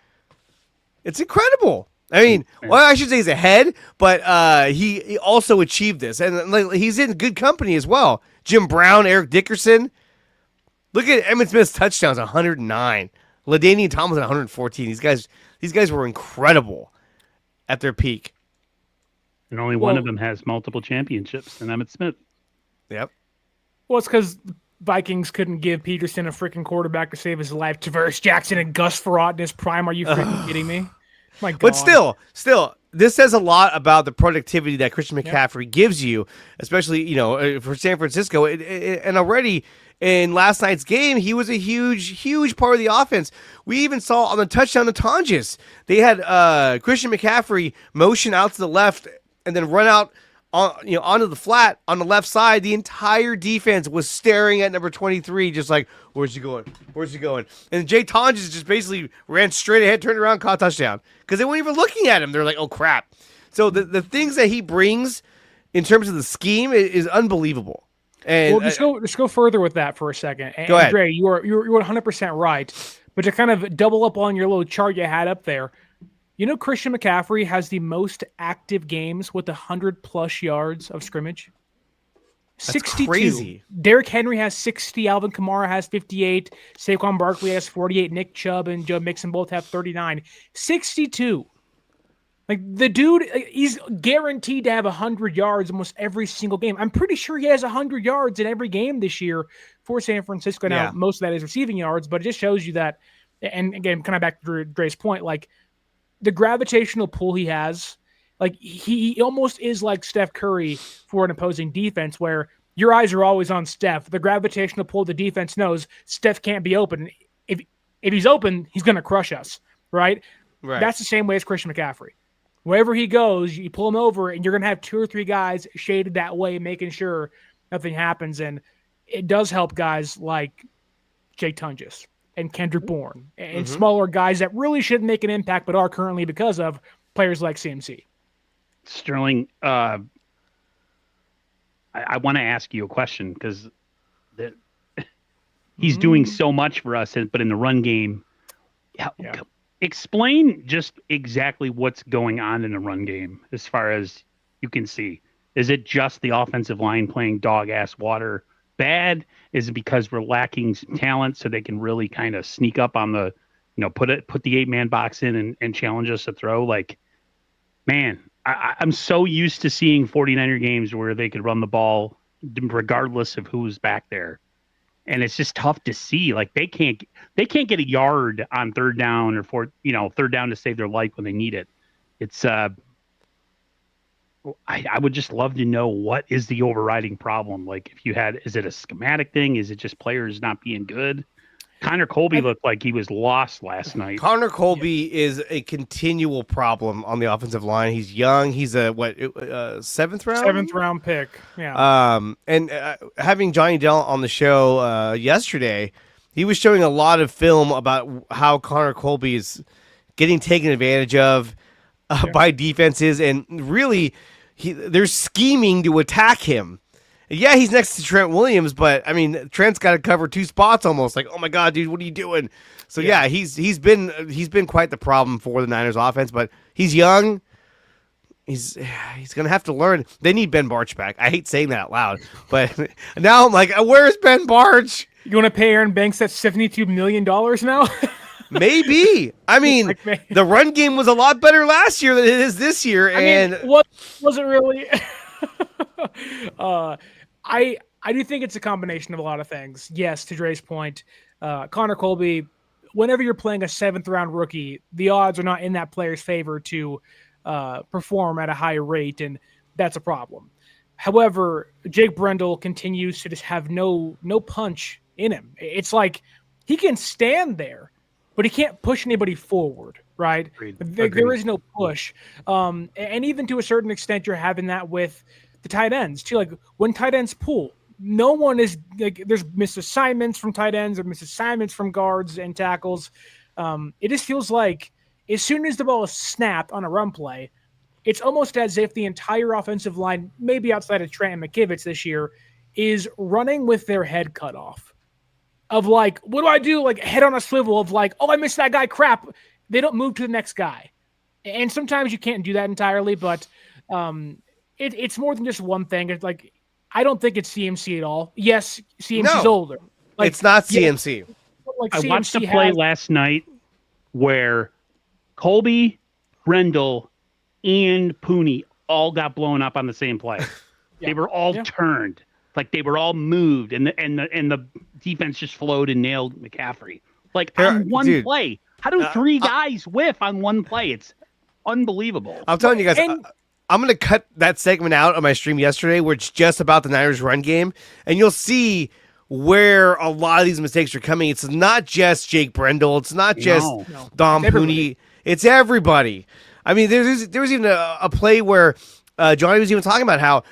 It's incredible. I mean, well, I should say he's ahead, but he also achieved this. And he's in good company as well. Jim Brown, Eric Dickerson. Look at Emmitt Smith's touchdowns, 109. LaDainian Tomlinson, 114. These guys were incredible at their peak. And only one of them has multiple championships, and Emmitt Smith. Yep. Well, it's because Vikings couldn't give Peterson a freaking quarterback to save his life. Tavares Jackson and Gus Frerotte in his prime. Are you freaking kidding me? My God. But still, this says a lot about the productivity that Christian McCaffrey gives you, especially, for San Francisco. And already in last night's game, he was a huge part of the offense. We even saw on the touchdown to Tonjes, they had Christian McCaffrey motion out to the left and then run out onto the flat on the left side. The entire defense was staring at number 23, just like, where's he going? Where's he going? And Jay Tonjes just basically ran straight ahead, turned around, caught a touchdown. Because they weren't even looking at him. They're like, oh, crap. So the things that he brings in terms of the scheme is unbelievable. And let's go further with that for a second. Go ahead. Dre, you're 100% right. But to kind of double up on your little chart you had up there, Christian McCaffrey has the most active games with 100+ yards of scrimmage. That's 62. Crazy. Derrick Henry has 60. Alvin Kamara has 58. Saquon Barkley has 48. Nick Chubb and Joe Mixon both have 39. 62. Like, the dude, he's guaranteed to have 100 yards almost every single game. I'm pretty sure he has 100 yards in every game this year for San Francisco. Now, most of that is receiving yards, but it just shows you that, and again, kind of back to Dre's point, like, the gravitational pull he has, like, he almost is like Steph Curry for an opposing defense, where your eyes are always on Steph. The gravitational pull the defense knows Steph can't be open. If he's open, he's going to crush us, right? That's the same way as Christian McCaffrey. Wherever he goes, you pull him over, and you're going to have 2 or 3 guys shaded that way, making sure nothing happens. And it does help guys like Jake Tonjes and Kendrick Bourne and smaller guys that really shouldn't make an impact but are currently because of players like CMC. Sterling, I want to ask you a question because he's doing so much for us, but in the run game, explain just exactly what's going on in the run game as far as you can see. Is it just the offensive line playing dog-ass water bad? Is it because we're lacking some talent so they can really kind of sneak up on the, put the 8-man box in and challenge us to throw? Like, man, I'm so used to seeing 49er games where they could run the ball regardless of who's back there. And it's just tough to see. Like, they can't get a yard on third down or third down to save their life when they need it. It's I would just love to know what is the overriding problem. Like, is it a schematic thing? Is it just players not being good? Connor Colby looked like he was lost last night. Connor Colby is a continual problem on the offensive line. He's young. He's a 7th round? 7th round pick. Yeah. And having Johnny Dell on the show yesterday, he was showing a lot of film about how Connor Colby is getting taken advantage of by defenses, and really they're scheming to attack him. Yeah, he's next to Trent Williams, but I mean, Trent's got to cover 2 spots almost. Like, oh my God, dude, what are you doing? So yeah, he's been quite the problem for the Niners offense, but he's young. He's gonna have to learn. They need Ben Barch back. I hate saying that out loud, but now I'm like, where's Ben Barch? You want to pay Aaron Banks that $72 million now? Maybe. I mean, the run game was a lot better last year than it is this year, what wasn't really. I do think it's a combination of a lot of things. Yes, to Dre's point, Connor Colby, whenever you're playing a 7th round rookie, the odds are not in that player's favor to perform at a high rate, and that's a problem. However, Jake Brendel continues to just have no punch in him. It's like he can stand there, but he can't push anybody forward, right? Agreed. There is no push. And even to a certain extent, you're having that with the tight ends too. Like, when tight ends pull, no one is like, there's misassignments from tight ends or misassignments from guards and tackles. It just feels like as soon as the ball is snapped on a run play, it's almost as if the entire offensive line, maybe outside of Trent and McKivitz this year, is running with their head cut off. of like, what do I do? Like head on a swivel of like, oh, I missed that guy. Crap. They don't move to the next guy. And sometimes you can't do that entirely, but it's more than just one thing. It's like, I don't think it's CMC at all. Yes, CMC's older. Like, it's not CMC. Yeah, like I CMC watched a play last night where Colby, Rendell, and Pooney all got blown up on the same play. They were all turned. Like they were all moved, and the defense just flowed and nailed McCaffrey. Like on one play. How do three guys whiff on one play? It's unbelievable. I'm telling you guys, I'm going to cut that segment out on my stream yesterday where it's just about the Niners run game, and you'll see where a lot of these mistakes are coming. It's not just Jake Brendel. It's not just Dom Pooney. It's everybody. I mean, there was even a play where Johnny was even talking about how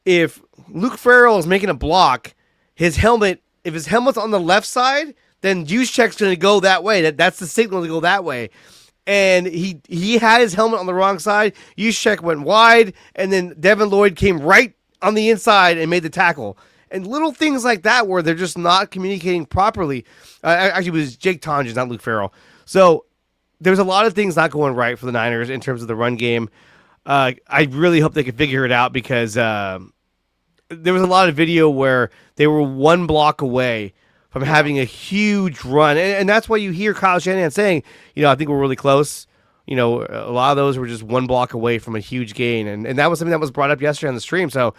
if Luke Farrell is making a block, if his helmet's on the left side, then Juszczyk's going to go that way. That's the signal to go that way. And he had his helmet on the wrong side. Juszczyk went wide, and then Devin Lloyd came right on the inside and made the tackle. And little things like that where they're just not communicating properly. Actually, it was Jake Tonjes, not Luke Farrell. So there's a lot of things not going right for the Niners in terms of the run game. I really hope they can figure it out because there was a lot of video where they were one block away from having a huge run. And that's why you hear Kyle Shanahan saying, I think we're really close. A lot of those were just one block away from a huge gain. And that was something that was brought up yesterday on the stream. So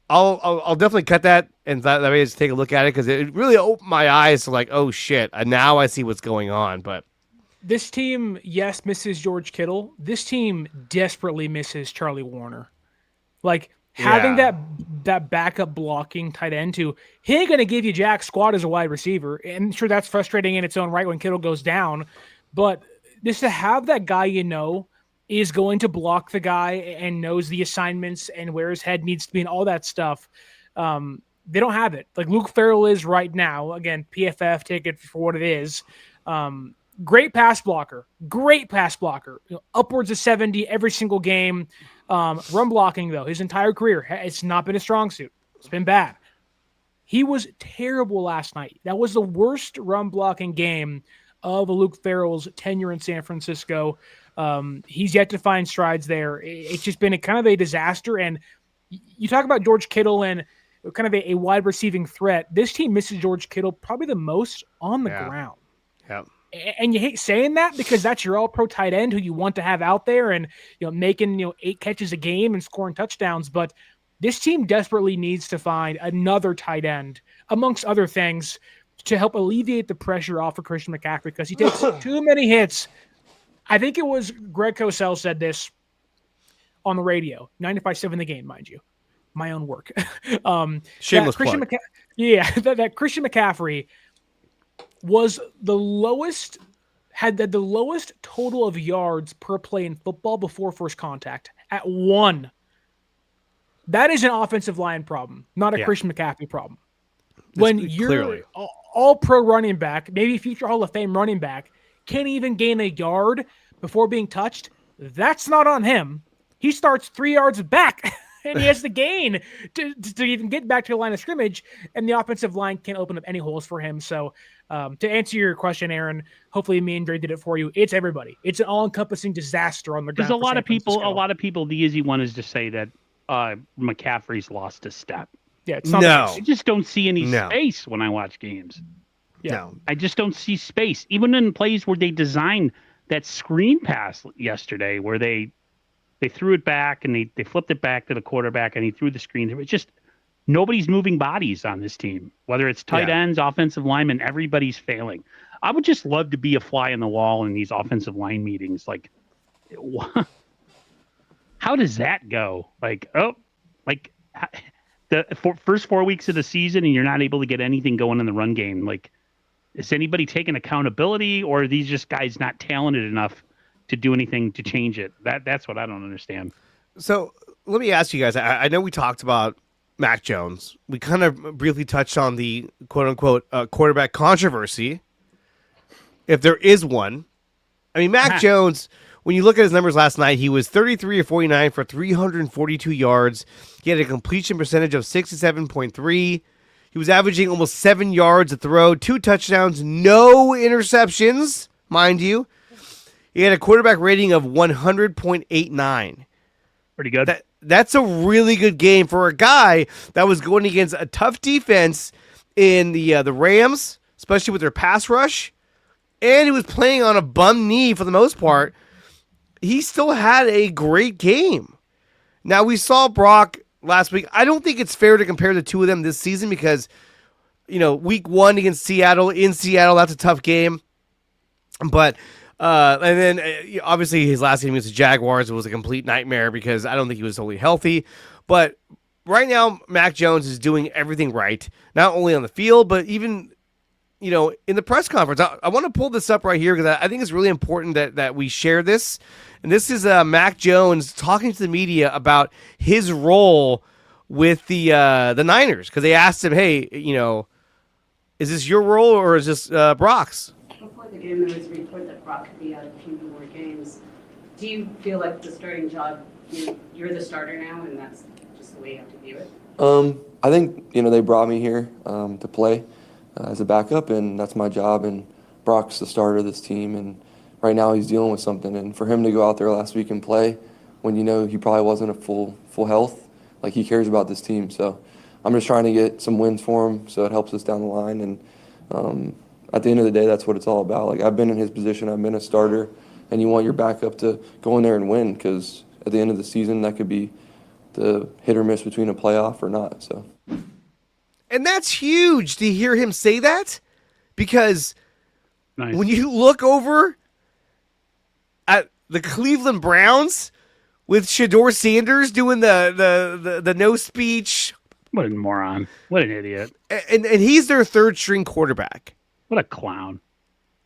I'll definitely cut that and that way just take a look at it because it really opened my eyes to like, oh shit, now I see what's going on. But this team, yes, misses George Kittle. This team desperately misses Charlie Warner. Like, having that backup blocking tight end too, he ain't going to give you jack squat as a wide receiver. And sure, that's frustrating in its own right when Kittle goes down. But just to have that guy is going to block the guy and knows the assignments and where his head needs to be and all that stuff, they don't have it. Like Luke Farrell is right now. Again, PFF, take it for what it is. Great pass blocker. Upwards of 70 every single game. Run blocking, though, his entire career, it's not been a strong suit. It's been bad. He was terrible last night. That was the worst run blocking game of Luke Farrell's tenure in San Francisco. He's yet to find strides there. It's just been kind of a disaster. And you talk about George Kittle and kind of a wide receiving threat. This team misses George Kittle probably the most on the ground. Yeah. And you hate saying that because that's your all-pro tight end who you want to have out there and making 8 catches a game and scoring touchdowns. But this team desperately needs to find another tight end, amongst other things, to help alleviate the pressure off of Christian McCaffrey because he takes too many hits. I think it was Greg Cosell said this on the radio, 95.7 The Game, mind you, my own work. Shameless plug. That Christian McCaffrey was had the lowest total of yards per play in football before first contact at 1. That is an offensive line problem, not a Christian McCaffrey problem. When you're all-pro running back, maybe future Hall of Fame running back, can't even gain a yard before being touched, that's not on him. He starts 3 yards back. And he has to gain to even get back to the line of scrimmage, and the offensive line can't open up any holes for him. So to answer your question, Aaron, hopefully me and Dre did it for you. It's everybody. It's an all-encompassing disaster on the ground. There's a lot of people, the easy one is to say that McCaffrey's lost a step. Yeah, it's not I just don't see any space when I watch games. Yeah. No. I just don't see space. Even in plays where they designed that screen pass yesterday where they threw it back and they flipped it back to the quarterback and he threw the screen. It's just nobody's moving bodies on this team, whether it's tight ends, offensive linemen, everybody's failing. I would just love to be a fly on the wall in these offensive line meetings. Like, how does that go? First 4 weeks of the season and you're not able to get anything going in the run game. Like, is anybody taking accountability or are these just guys not talented enough to do anything to change it? That's what I don't understand. So let me ask you guys. I know we talked about Mac Jones. We kind of briefly touched on the quote unquote quarterback controversy, if there is one. I mean, Mac Jones, when you look at his numbers last night, he was 33 of 49 for 342 yards. He had a completion percentage of 67.3. He He was averaging almost 7 yards a throw, 2 touchdowns, no interceptions, mind you. He had a quarterback rating of 100.89. Pretty good. That's a really good game for a guy that was going against a tough defense in the Rams, especially with their pass rush, and he was playing on a bum knee for the most part. He still had a great game. Now, we saw Brock last week. I don't think it's fair to compare the two of them this season because, week 1 against Seattle, in Seattle, that's a tough game. But, and then obviously his last game against the Jaguars was a complete nightmare because I don't think he was totally healthy. But right now, Mac Jones is doing everything right, not only on the field, but even, in the press conference. I want to pull this up right here because I think it's really important that we share this. And this is Mac Jones talking to the media about his role with the Niners because they asked him, hey, is this your role or is this Brock's? Before the game, there was a report that Brock could be out a few more games. Do you feel like the starting job, you're the starter now, and that's just the way you have to view it? I think, they brought me here to play as a backup, and that's my job, and Brock's the starter of this team, and right now he's dealing with something, and for him to go out there last week and play when he probably wasn't at full health, like he cares about this team. So I'm just trying to get some wins for him so it helps us down the line, and at the end of the day, that's what it's all about. Like, I've been in his position, I've been a starter, and you want your backup to go in there and win because at the end of the season, that could be the hit or miss between a playoff or not. So, and that's huge to hear him say that because nice. When you look over at the Cleveland Browns with Shador Sanders doing the no speech. What a moron. What an idiot. And he's their third string quarterback. What a clown.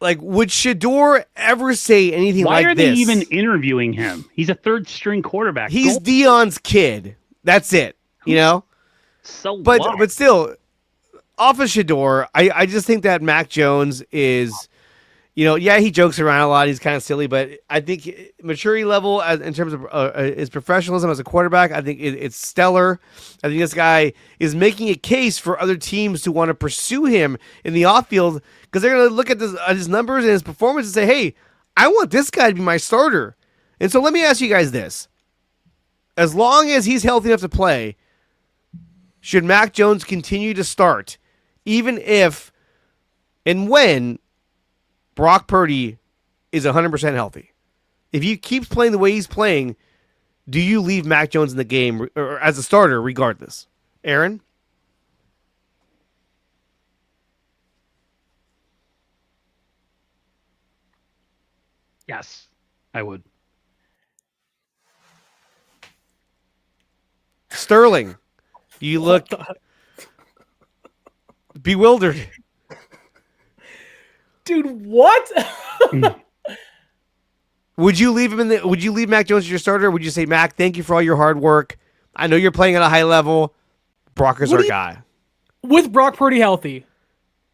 Like, would Shador ever say anything Why like this? Why are they even interviewing him? He's a third string quarterback. He's Dion's kid. That's it. So but still, off of Shador, I just think that Mac Jones is, he jokes around a lot. He's kind of silly, but I think maturity level in terms of his professionalism as a quarterback, I think it's stellar. I think this guy is making a case for other teams to want to pursue him in the off-field because they're going to look at his numbers and his performance and say, hey, I want this guy to be my starter. And so let me ask you guys this. As long as he's healthy enough to play, should Mac Jones continue to start, even if and when Brock Purdy is 100% healthy? If he keeps playing the way he's playing, do you leave Mac Jones in the game or as a starter regardless? Aaron? Yes, I would. Sterling, you look bewildered. Dude, what? Would you leave Mac Jones as your starter? Or would you say, Mac, thank you for all your hard work. I know you're playing at a high level. Brock is our guy. With Brock Purdy healthy,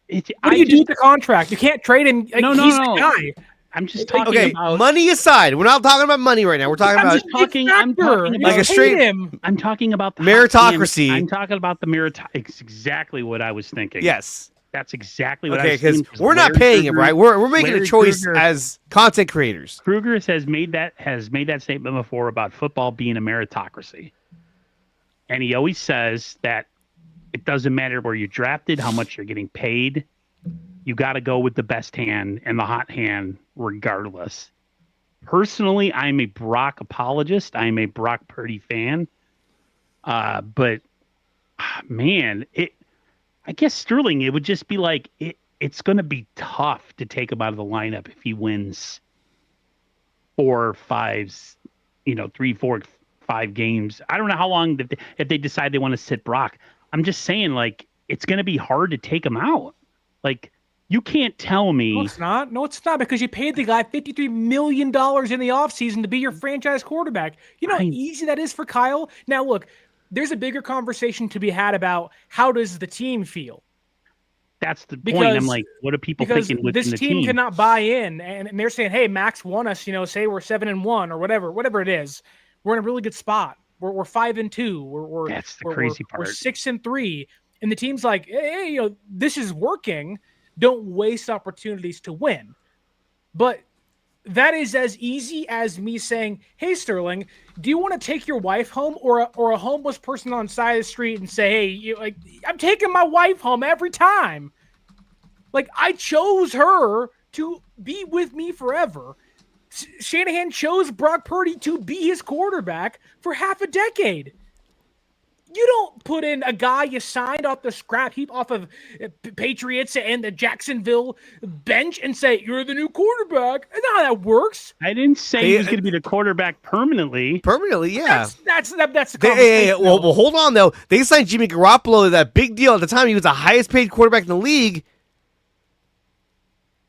what do you do with the contract? You can't trade him. No. The guy. I'm just talking about money aside. We're not talking about money right now. We're talking about I'm talking about like a straight. I'm talking about the meritocracy. I'm talking about the meritocracy. It's exactly what I was thinking. Yes, that's exactly what I was thinking. Because we're not paying him, right? We're making a choice as content creators. Kruger has made that statement before about football being a meritocracy, and he always says that it doesn't matter where you're drafted, how much you're getting paid. You got to go with the best hand and the hot hand regardless. Personally, I'm a Brock apologist. I'm a Brock Purdy fan. But man, I guess Sterling, it would just be like, it's going to be tough to take him out of the lineup if he wins 4 or 5, 3, 4, 5 games. I don't know how long if they decide they want to sit Brock. I'm just saying, like, it's going to be hard to take him out. Like, you can't tell me. No, it's not. No, it's not, because you paid the guy $53 million in the offseason to be your franchise quarterback. You know how easy that is for Kyle? Now, look, there's a bigger conversation to be had about how does the team feel? That's the point. I'm like, what are people thinking within this the team? This team cannot buy in, and they're saying, hey, Max won us, say we're 7-1 or whatever it is. We're in a really good spot. We're 5-2. That's the crazy part. We're 6-3. And the team's like, hey, this is working. Don't waste opportunities to win. But that is as easy as me saying, hey, Sterling, do you want to take your wife home or a homeless person on the side of the street and say, hey, I'm taking my wife home every time. Like, I chose her to be with me forever. Shanahan chose Brock Purdy to be his quarterback for half a decade. You don't put in a guy you signed off the scrap heap off of Patriots and the Jacksonville bench and say, you're the new quarterback. That's not how that works. I didn't say he was going to be the quarterback permanently. Permanently, yeah. That's the conversation. Well, hold on, though. They signed Jimmy Garoppolo, that big deal. At the time, he was the highest paid quarterback in the league.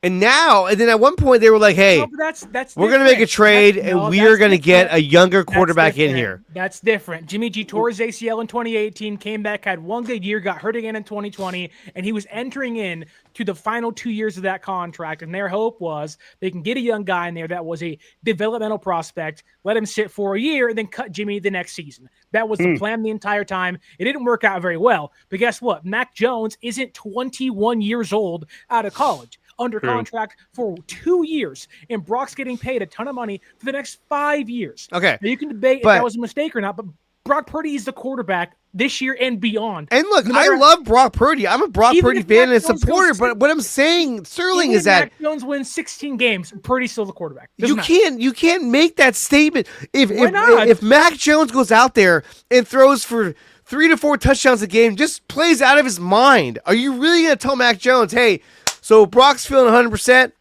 And then at one point they were like, "Hey, we're going to make a trade, and we are going to get a younger quarterback in here." That's different. Jimmy G tore his ACL in 2018, came back, had one good year, got hurt again in 2020, and he was entering in to the final 2 years of that contract. And their hope was they can get a young guy in there that was a developmental prospect, let him sit for a year, and then cut Jimmy the next season. That was the plan the entire time. It didn't work out very well, but guess what? Mac Jones isn't 21 years old out of college. Under contract for 2 years, and Brock's getting paid a ton of money for the next 5 years. Okay. Now you can debate if that was a mistake or not, but Brock Purdy is the quarterback this year and beyond. And look, I love Brock Purdy. I'm a Brock Purdy fan and supporter, but what I'm saying, Sterling, is that Mac Jones wins 16 games, Purdy's still the quarterback. You can't make that statement. If Mac Jones goes out there and throws for 3 to 4 touchdowns a game, just plays out of his mind, are you really going to tell Mac Jones, hey, so Brock's feeling 100%,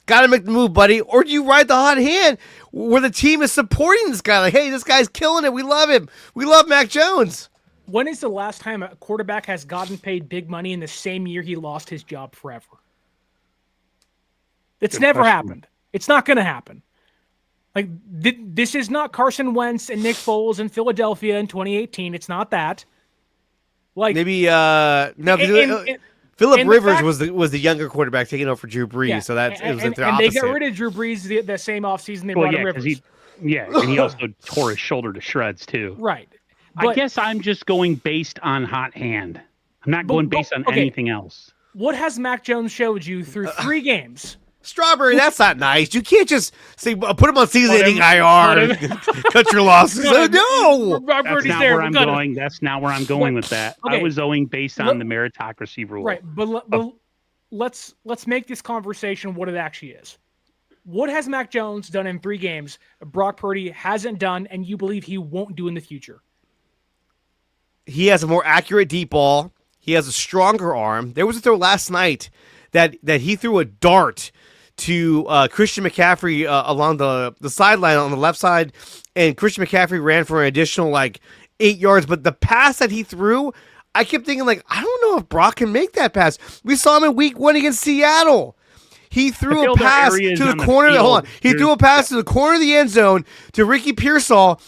got to make the move, buddy? Or do you ride the hot hand where the team is supporting this guy? Like, hey, this guy's killing it. We love him. We love Mac Jones. When is the last time a quarterback has gotten paid big money in the same year he lost his job forever? It's never happened. It's not going to happen. Like, this is not Carson Wentz and Nick Foles in Philadelphia in 2018. It's not that. Like, maybe Phillip Rivers was the younger quarterback taking over for Drew Brees, so it was their opposite. And they got rid of Drew Brees the same offseason they brought in Rivers. And he also tore his shoulder to shreds too. Right. I guess I'm just going based on hot hand. I'm not going based on anything else. What has Mac Jones showed you through 3 games? Strawberry, that's not nice. You can't just say put him on season-ending IR, cut your losses. No, that's not where I'm going. That's not where I'm going with that. Okay. I was going based on the meritocracy rule. Right, but let's make this conversation what it actually is. What has Mac Jones done in 3 games Brock Purdy hasn't done, and you believe he won't do in the future? He has a more accurate deep ball. He has a stronger arm. There was a throw last night that he threw a dart to Christian McCaffrey along the sideline on the left side, and Christian McCaffrey ran for an additional 8 yards. But the pass that he threw, I kept thinking, I don't know if Brock can make that pass. We saw him in week 1 against Seattle. He threw a pass to the corner. Hold on. He threw a pass to the corner of the end zone to Ricky Pearsall.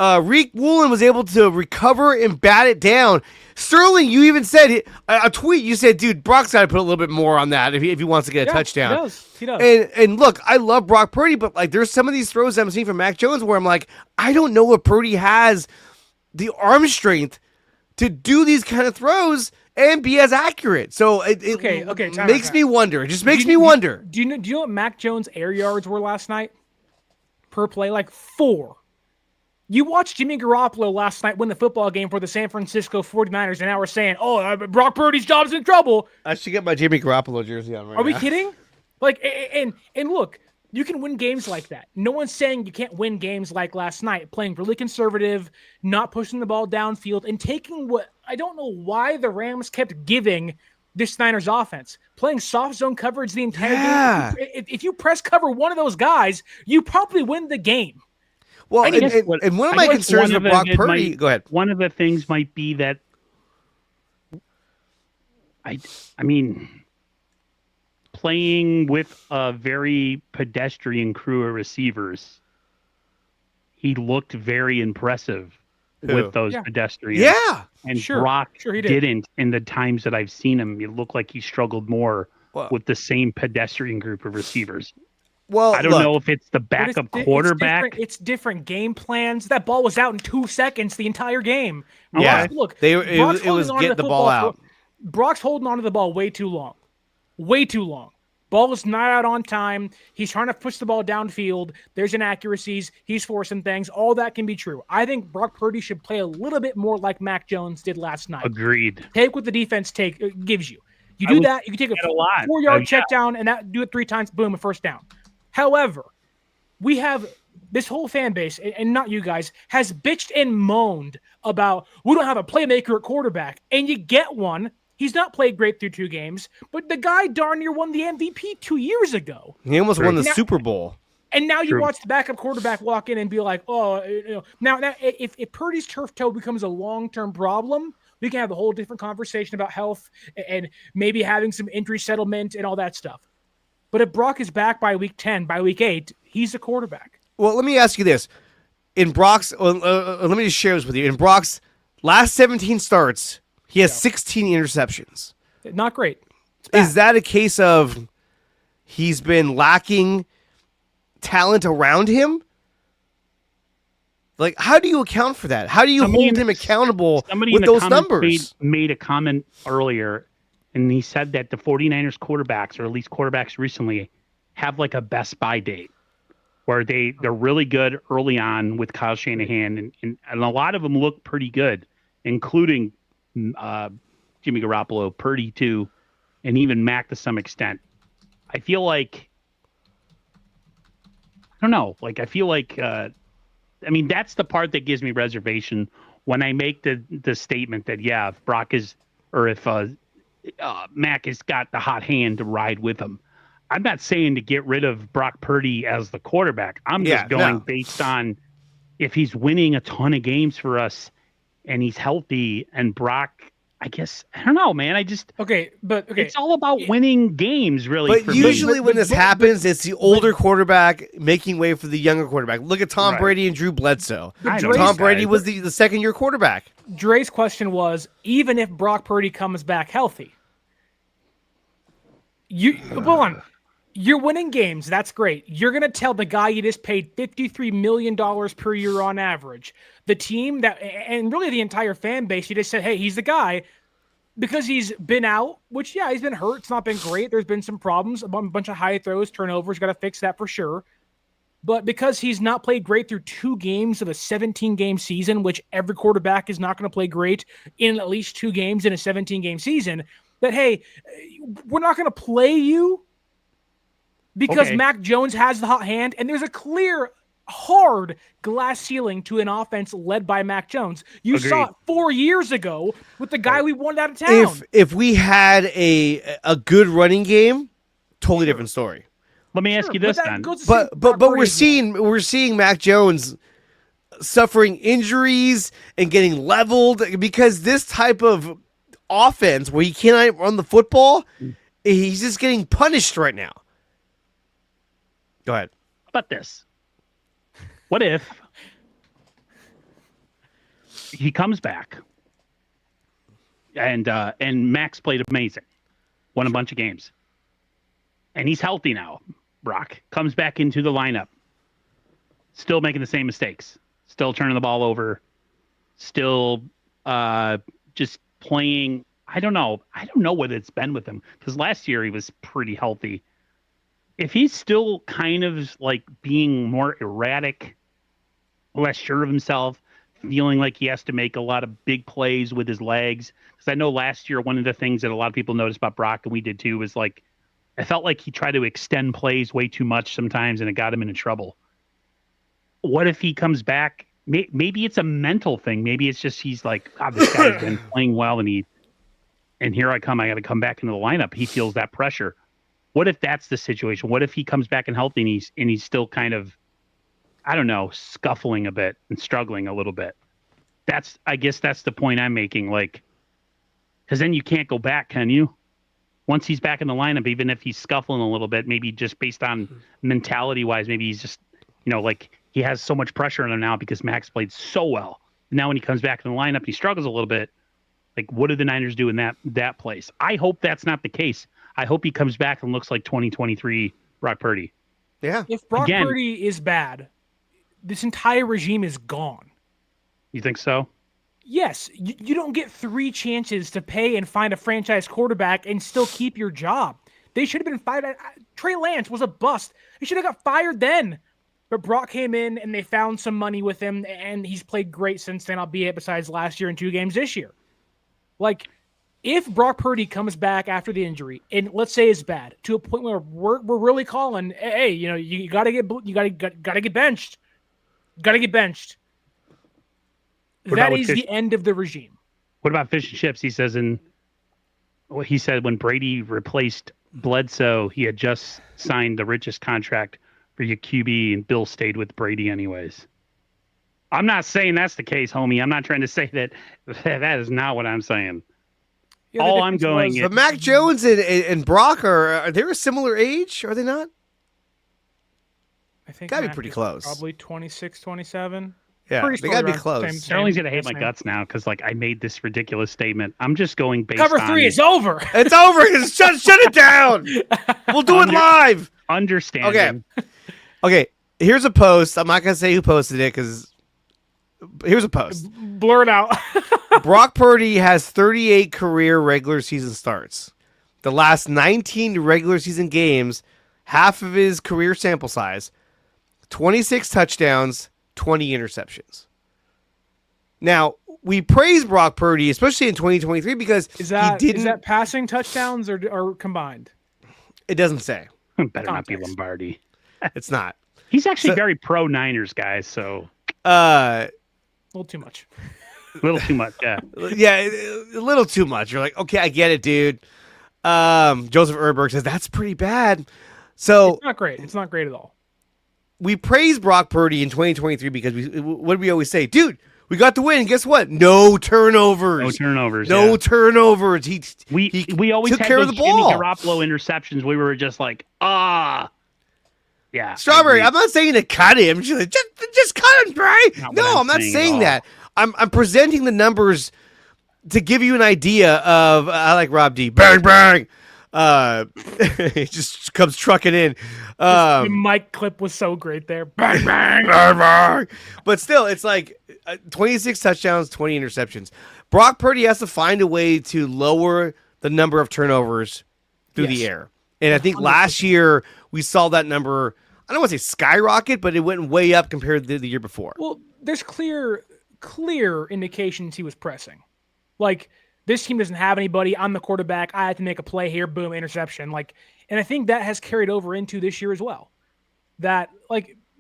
Reek Woolen was able to recover and bat it down. Sterling, you even said a tweet. You said, "Dude, Brock's got to put a little bit more on that if he wants to get a touchdown." He does. And look, I love Brock Purdy, but there's some of these throws I'm seeing from Mac Jones where I'm like, I don't know if Purdy has the arm strength to do these kind of throws and be as accurate. So it makes me wonder. It just makes me wonder. Do you know what Mac Jones' air yards were last night per play? 4. You watched Jimmy Garoppolo last night win the football game for the San Francisco 49ers, and now we're saying, Brock Purdy's job's in trouble. I should get my Jimmy Garoppolo jersey on right now. Are we kidding? And look, you can win games like that. No one's saying you can't win games like last night, playing really conservative, not pushing the ball downfield, and taking what I don't know why the Rams kept giving this Niners offense, playing soft zone coverage the entire game. If you press cover one of those guys, you probably win the game. Well, and one of my concerns with Brock Purdy, go ahead. One of the things might be that, I mean, playing with a very pedestrian crew of receivers, he looked very impressive with those pedestrians. Yeah. And Brock didn't in the times that I've seen him. It looked like he struggled more with the same pedestrian group of receivers. Well, I don't know if it's the But backup quarterback. It's different game plans. That ball was out in 2 seconds the entire game. Yeah. Look, it was get the ball out. Brock's holding onto the ball way too long. Way too long. Ball is not out on time. He's trying to push the ball downfield. There's inaccuracies. He's forcing things. All that can be true. I think Brock Purdy should play a little bit more like Mac Jones did last night. Agreed. Take what the defense gives you. You do that, you can take a 4-yard check down and do it 3 times, boom, a first down. However, we have this whole fan base, and not you guys, has bitched and moaned about we don't have a playmaker at quarterback, and you get one. He's not played great through 2 games, but the guy darn near won the MVP 2 years ago. He almost won the Super Bowl. And now you watch the backup quarterback walk in and be like, oh, Now, if Purdy's turf toe becomes a long-term problem, we can have a whole different conversation about health and maybe having some injury settlement and all that stuff. But if Brock is back by week 10, by week 8, he's a quarterback. Well, let me ask you this. In Brock's, let me just share this with you. In Brock's last 17 starts, he has 16 interceptions. Not great. Is that a case of he's been lacking talent around him? Like, how do you account for that? How do you hold him accountable with those numbers? Made a comment earlier, and he said that the 49ers quarterbacks, or at least quarterbacks recently, have like a best buy date where they're really good early on with Kyle Shanahan, and a lot of them look pretty good, including Jimmy Garoppolo, Purdy too, and even Mac to some extent. I feel like, I don't know, like I feel like, I mean, that's the part that gives me reservation when I make the statement that, yeah, if Brock is, or if Mac has got the hot hand to ride with him. I'm not saying to get rid of Brock Purdy as the quarterback. I'm just going based on if he's winning a ton of games for us and he's healthy, and Brock, I guess, I don't know, man. Okay. It's all about winning games, really. But for usually me. when this happens, it's the older quarterback making way for the younger quarterback. Look at Tom Brady and Drew Bledsoe. Tom Brady was the second-year quarterback. Dre's question was, even if Brock Purdy comes back healthy, hold on. You're winning games. That's great. You're going to tell the guy you just paid $53 million per year on average, the team that, and really the entire fan base, you just said, hey, he's the guy because he's been out, which, yeah, he's been hurt. It's not been great. There's been some problems, a bunch of high throws, turnovers. Got to fix that for sure. But because he's not played great through 2 games of a 17-game season, which every quarterback is not going to play great in at least 2 games in a 17-game season, that, hey, we're not going to play you because Mac Jones has the hot hand, and there's a clear, hard glass ceiling to an offense led by Mac Jones. You saw it 4 years ago with the guy we wanted out of town. If we had a good running game, totally different story. Let me ask you this then. But we're seeing Mac Jones suffering injuries and getting leveled because this type of offense where he cannot run the football, he's just getting punished right now. Go ahead. How about this? What if he comes back and Max played amazing, won a bunch of games, and he's healthy now? Brock comes back into the lineup, still making the same mistakes, still turning the ball over, still just playing. I don't know what it's been with him, because last year he was pretty healthy. If he's still kind of like being more erratic, less sure of himself, feeling like he has to make a lot of big plays with his legs. Because I know last year, one of the things that a lot of people noticed about Brock, and we did too, was like, I felt like he tried to extend plays way too much sometimes, and it got him into trouble. What if he comes back? Maybe it's a mental thing. Maybe it's just he's like, God, this guy's been playing well, and here I come. I got to come back into the lineup. He feels that pressure. What if that's the situation? What if he comes back and healthy and he's still kind of, I don't know, scuffling a bit and struggling a little bit? I guess that's the point I'm making. Like, because then you can't go back, can you? Once he's back in the lineup, even if he's scuffling a little bit, maybe just based on mentality wise, maybe he's just, like he has so much pressure on him now because Max played so well. Now when he comes back in the lineup, he struggles a little bit. Like, what do the Niners do in that place? I hope that's not the case. I hope he comes back and looks like 2023 Brock Purdy. Yeah. If Brock Again- Purdy is bad, this entire regime is gone. You think so? Yes, you don't get 3 chances to pay and find a franchise quarterback and still keep your job. They should have been fired. Trey Lance was a bust. He should have got fired then. But Brock came in and they found some money with him, and he's played great since then, albeit besides last year and 2 games this year. Like, if Brock Purdy comes back after the injury, and let's say it's bad, to a point where we're really calling, hey, you gotta get benched. Gotta get benched. That is the end of the regime. What about fish and chips? He says he said when Brady replaced Bledsoe, he had just signed the richest contract for your QB, and Bill stayed with Brady anyways. I'm not saying that's the case, homie. I'm not trying to say that. That is not what I'm saying. Yeah, All I'm going is... But Mac Jones and Brock, are they a similar age? Are they not? I think gotta be Mac pretty is close. Probably 26, 27. Yeah, Pretty they gotta be around close. Sterling's going to hate my guts now because I made this ridiculous statement. I'm just going based Cover on... 3 is over. It's over. Shut it down. We'll do it live. Understanding. Okay. Here's a post. I'm not gonna say who posted it because here's a post. Blur it out. Brock Purdy has 38 career regular season starts. The last 19 regular season games, half of his career sample size, 26 touchdowns, 20 interceptions. Now, we praise Brock Purdy, especially in 2023, because Is he didn't. Is that passing touchdowns or combined? It doesn't say. Better not be Context. Lombardi. It's not. He's actually very pro Niners, guys, so A little too much. a little too much, yeah. Yeah, a little too much. You're like, okay, I get it, dude. Joseph Erberg says that's pretty bad. So It's not great. It's not great at all. we praise Brock Purdy in 2023 because what do we always say? Dude, we got the win. Guess what? No turnovers. No turnovers. No yeah. turnovers. We always took had care of those the Jimmy ball. Garoppolo interceptions. We were just like, yeah. Strawberry, I I'm not saying to cut him. She's like, just cut him, Bray. Not what No, I'm I'm not saying saying at that. I'm presenting the numbers to give you an idea of. I like Rob D. Bang bang. It just comes trucking in. The mic clip was so great there. Bang, bang. Bang, bang. But still, it's like 26 touchdowns, 20 interceptions. Brock Purdy has to find a way to lower the number of turnovers through the air. And I think last year we saw that number, I don't want to say skyrocket, but it went way up compared to the year before. Well, there's clear indications he was pressing. Like, this team doesn't have anybody. I'm the quarterback. I have to make a play here. Boom, interception. And I think that has carried over into this year as well. That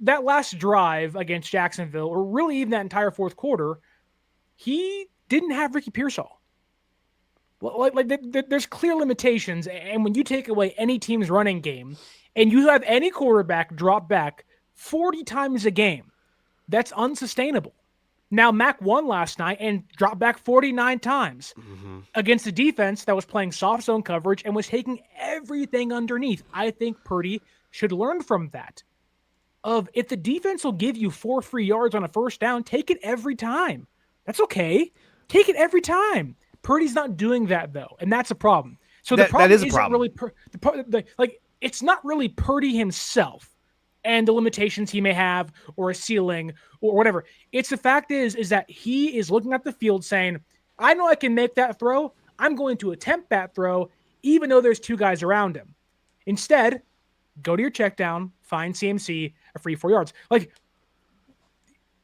last drive against Jacksonville, or really even that entire fourth quarter, he didn't have Ricky Pearsall. There's clear limitations, and when you take away any team's running game, and you have any quarterback drop back 40 times a game, that's unsustainable. Now, Mac won last night and dropped back 49 times against a defense that was playing soft zone coverage and was taking everything underneath. I think Purdy should learn from that. If the defense will give you 4 free yards on a first down, take it every time. That's okay. Take it every time. Purdy's not doing that, though, and that's a problem. So the problem is a isn't problem. really it's not really Purdy himself and the limitations he may have, or a ceiling, or whatever. It's the fact is that he is looking at the field saying, I know I can make that throw. I'm going to attempt that throw, even though there's 2 guys around him. Instead, go to your check down, find CMC, a free 4 yards.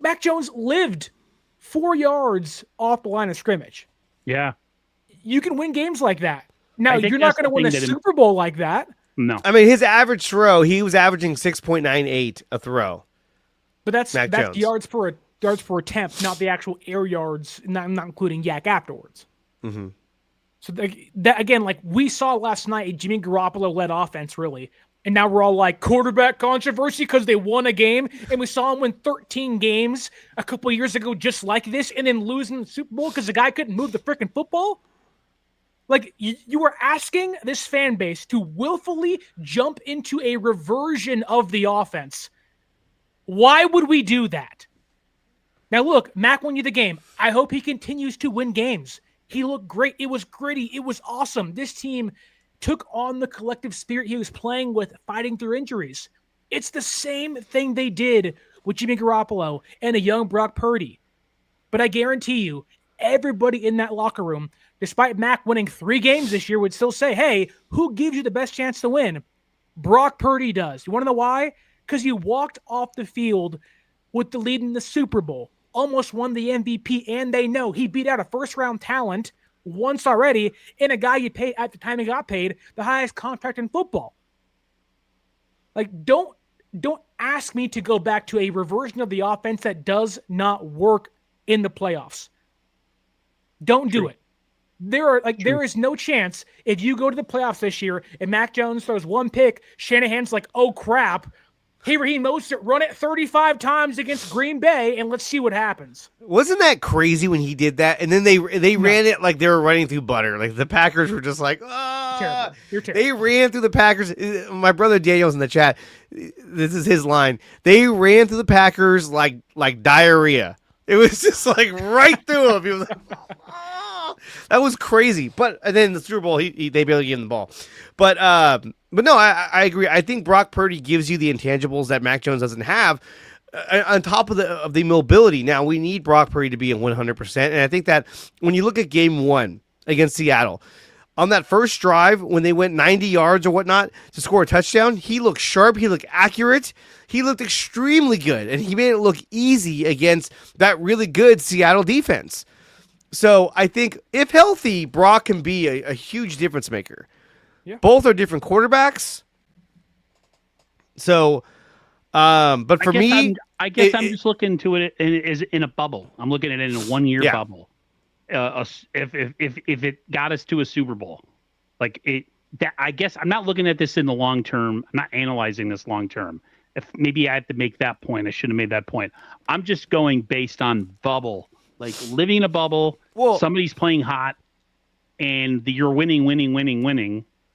Mac Jones lived 4 yards off the line of scrimmage. Yeah. You can win games like that. Now, I think you're not that's going to the win a thing that Super Bowl like that. No. I mean, his average throw, he was averaging 6.98 a throw. But that's Mac Jones. yards per attempt, not the actual air yards, not including yak afterwards. Mm-hmm. So that again, we saw last night, a Jimmy Garoppolo-led offense, really. And now we're all like, quarterback controversy because they won a game. And we saw him win 13 games a couple years ago just like this, and then losing the Super Bowl because the guy couldn't move the freaking football. You were asking this fan base to willfully jump into a reversion of the offense. Why would we do that? Now, look, Mac won you the game. I hope he continues to win games. He looked great. It was gritty. It was awesome. This team took on the collective spirit he was playing with, fighting through injuries. It's the same thing they did with Jimmy Garoppolo and a young Brock Purdy. But I guarantee you, everybody in that locker room, despite Mac winning 3 games this year, would still say, hey, who gives you the best chance to win? Brock Purdy does. You want to know why? Because you walked off the field with the lead in the Super Bowl, almost won the MVP, and they know he beat out a first-round talent once already, and a guy you paid at the time he got paid the highest contract in football. Like, don't ask me to go back to a reversion of the offense that does not work in the playoffs. Don't do it. There is no chance if you go to the playoffs this year and Mac Jones throws 1 pick, Shanahan's like, oh crap, hey, Raheem Mostert, run it 35 times against Green Bay and let's see what happens. Wasn't that crazy when he did that? And then they ran it like they were running through butter. Like the Packers were just like, terrible. You're terrible. They ran through the Packers. My brother Daniel's in the chat. This is his line. They ran through the Packers like diarrhea. It was just like right through him. He was like, that was crazy. But and then the Super Bowl, they barely gave him the ball. But no, I agree. I think Brock Purdy gives you the intangibles that Mac Jones doesn't have, on top of the mobility. Now we need Brock Purdy to be at 100%, and I think that when you look at Game 1 against Seattle, on that first drive when they went 90 yards or whatnot to score a touchdown, he looked sharp. He looked accurate. He looked extremely good, and he made it look easy against that really good Seattle defense. So I think if healthy, Brock can be a huge difference maker. Yeah. Both are different quarterbacks. So, but for me, I'm just looking to it as in a bubble. I'm looking at it in a 1-year bubble. If it got us to a Super Bowl, I guess I'm not looking at this in the long term. I'm not analyzing this long term. If maybe I had to make that point, I should have made that point. I'm just going based on bubble, like living in a bubble. Well, somebody's playing hot, and you're winning,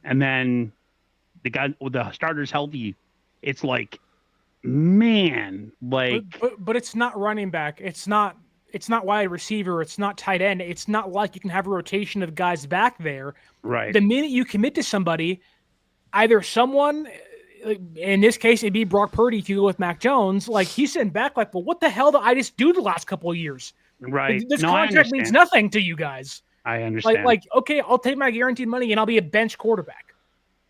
and then the starter's healthy. It's like, man, like, but it's not running back. It's not wide receiver. It's not tight end. It's not like you can have a rotation of guys back there. Right. The minute you commit to somebody, either someone, in this case, it'd be Brock Purdy if you go with Mac Jones, like he's sitting back like, well, what the hell did I just do the last couple of years? Right. This contract means nothing to you guys. I understand. Like, okay, I'll take my guaranteed money and I'll be a bench quarterback.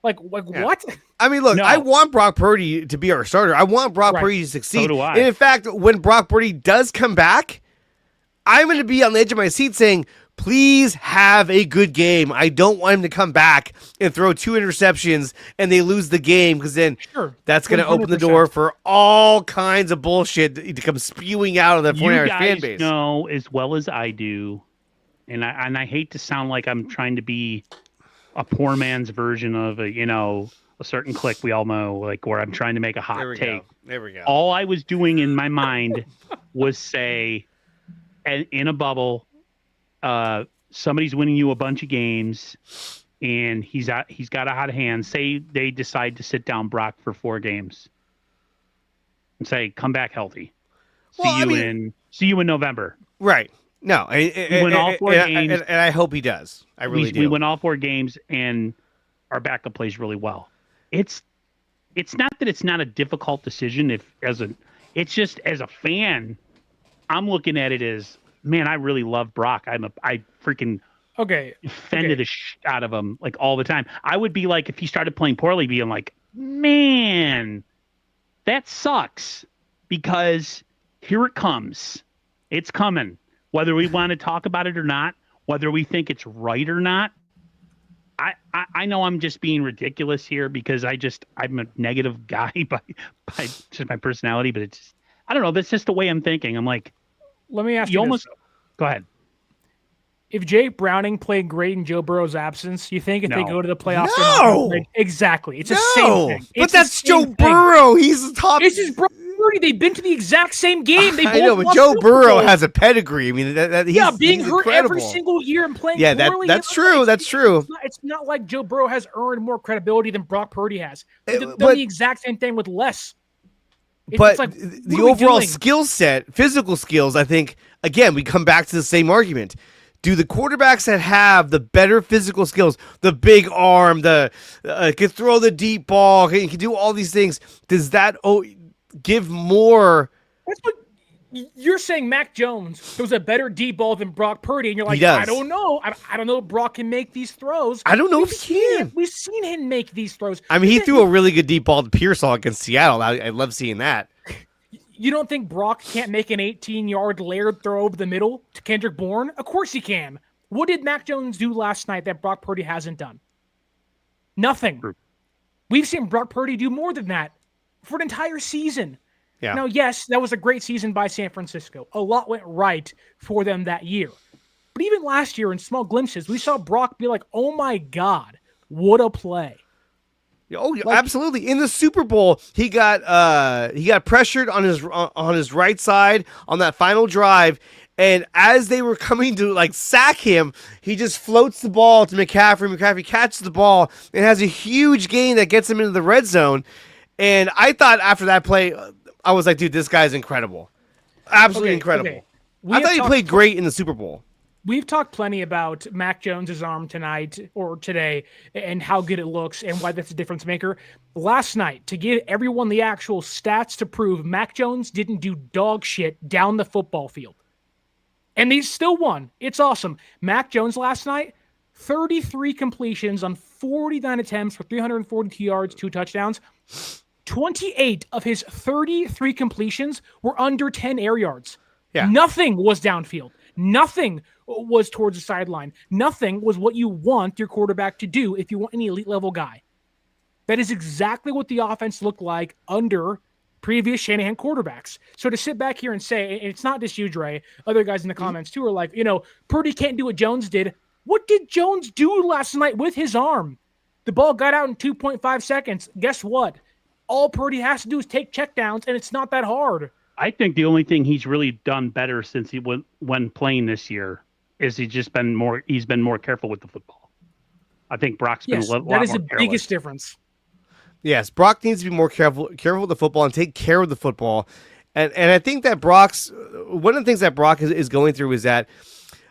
What? I mean, look, I want Brock Purdy to be our starter. I want Brock Purdy to succeed. So do I. And in fact, when Brock Purdy does come back, I'm going to be on the edge of my seat saying, please have a good game. I don't want him to come back and throw 2 interceptions and they lose the game, because then that's going to open the door for all kinds of bullshit to come spewing out of the 49ers fan base. You guys know as well as I do, and I hate to sound like I'm trying to be a poor man's version of a certain clique we all know, like where I'm trying to make a hot take. There we go. All I was doing in my mind was say, in a bubble, somebody's winning you a bunch of games, and he's got a hot hand. Say they decide to sit down Brock for 4 games, and say, come back healthy. See you in November. Right. No, we win all 4 games, and I hope he does. I really do. We win all 4 games, and our backup plays really well. It's not that it's not a difficult decision. It's just as a fan, I'm looking at it as, man, I really love Brock. I freaking defended the shit out of him like all the time. I would be like, if he started playing poorly, being like, man, that sucks, because here it comes. It's coming. Whether we want to talk about it or not, whether we think it's right or not, I know I'm just being ridiculous here because I'm a negative guy by just my personality, but it's, I don't know. That's just the way I'm thinking. I'm like, let me ask you this. Go ahead. If Jake Browning played great in Joe Burrow's absence, you think if they go to the playoffs? No. Exactly. It's the same thing. But that's Joe Burrow. He's the top. This is Brock Purdy. They've been to the exact same game. I know, but Joe Burrow has a pedigree. I mean, he's being hurt incredible. every single year and playing poorly. That's true. That's true. It's not like Joe Burrow has earned more credibility than Brock Purdy has. They've done the exact same thing with less. But the overall skill set, physical skills, I think, again, we come back to the same argument. do the quarterbacks that have the better physical skills, the big arm, the can throw the deep ball, can do all these things, does that give more? That's what you're saying. Mac Jones throws a better deep ball than Brock Purdy, and you're like, He does. I don't know. I don't know if Brock can make these throws. I don't know if he can. We've seen him make these throws. I mean, he threw a really good deep ball to Pearsall against Seattle. I love seeing that. You don't think Brock can't make an 18-yard layered throw over the middle to Kendrick Bourne? Of course he can. What did Mac Jones do last night that Brock Purdy hasn't done? Nothing. We've seen Brock Purdy do more than that for an entire season. Yeah. Now, yes, that was a great season by San Francisco. A lot went right for them that year. But even last year in small glimpses, we saw Brock be like, oh my God, what a play. Oh, absolutely! In the Super Bowl, he got pressured on his right side on that final drive, and as they were coming to like sack him, he just floats the ball to McCaffrey. McCaffrey catches the ball and has a huge gain that gets him into the red zone. And I thought after that play, I was like, dude, this guy's incredible, absolutely incredible. Okay. I thought he played great in the Super Bowl. We've talked plenty about Mac Jones' arm tonight or today and how good it looks and why that's a difference maker. Last night, to give everyone the actual stats to prove Mac Jones didn't do dog shit down the football field. And he still won. It's awesome. Mac Jones last night, 33 completions on 49 attempts for 342 yards, 2 touchdowns. 28 of his 33 completions were under 10 air yards. Yeah. Nothing was downfield. Nothing was towards the sideline. Nothing was what you want your quarterback to do if you want an elite level guy. That is exactly what the offense looked like under previous Shanahan quarterbacks. So to sit back here and say, and it's not just you, Dre, other guys in the comments too are like, Purdy can't do what Jones did. What did Jones do last night with his arm? The ball got out in 2.5 seconds. Guess what? All Purdy has to do is take checkdowns, and it's not that hard. I think the only thing he's really done better since he when playing this year is he's been more careful with the football. I think Brock's been a lot more careless. That is the biggest difference. Yes, Brock needs to be more careful with the football and take care of the football. And I think that one of the things that Brock is going through is that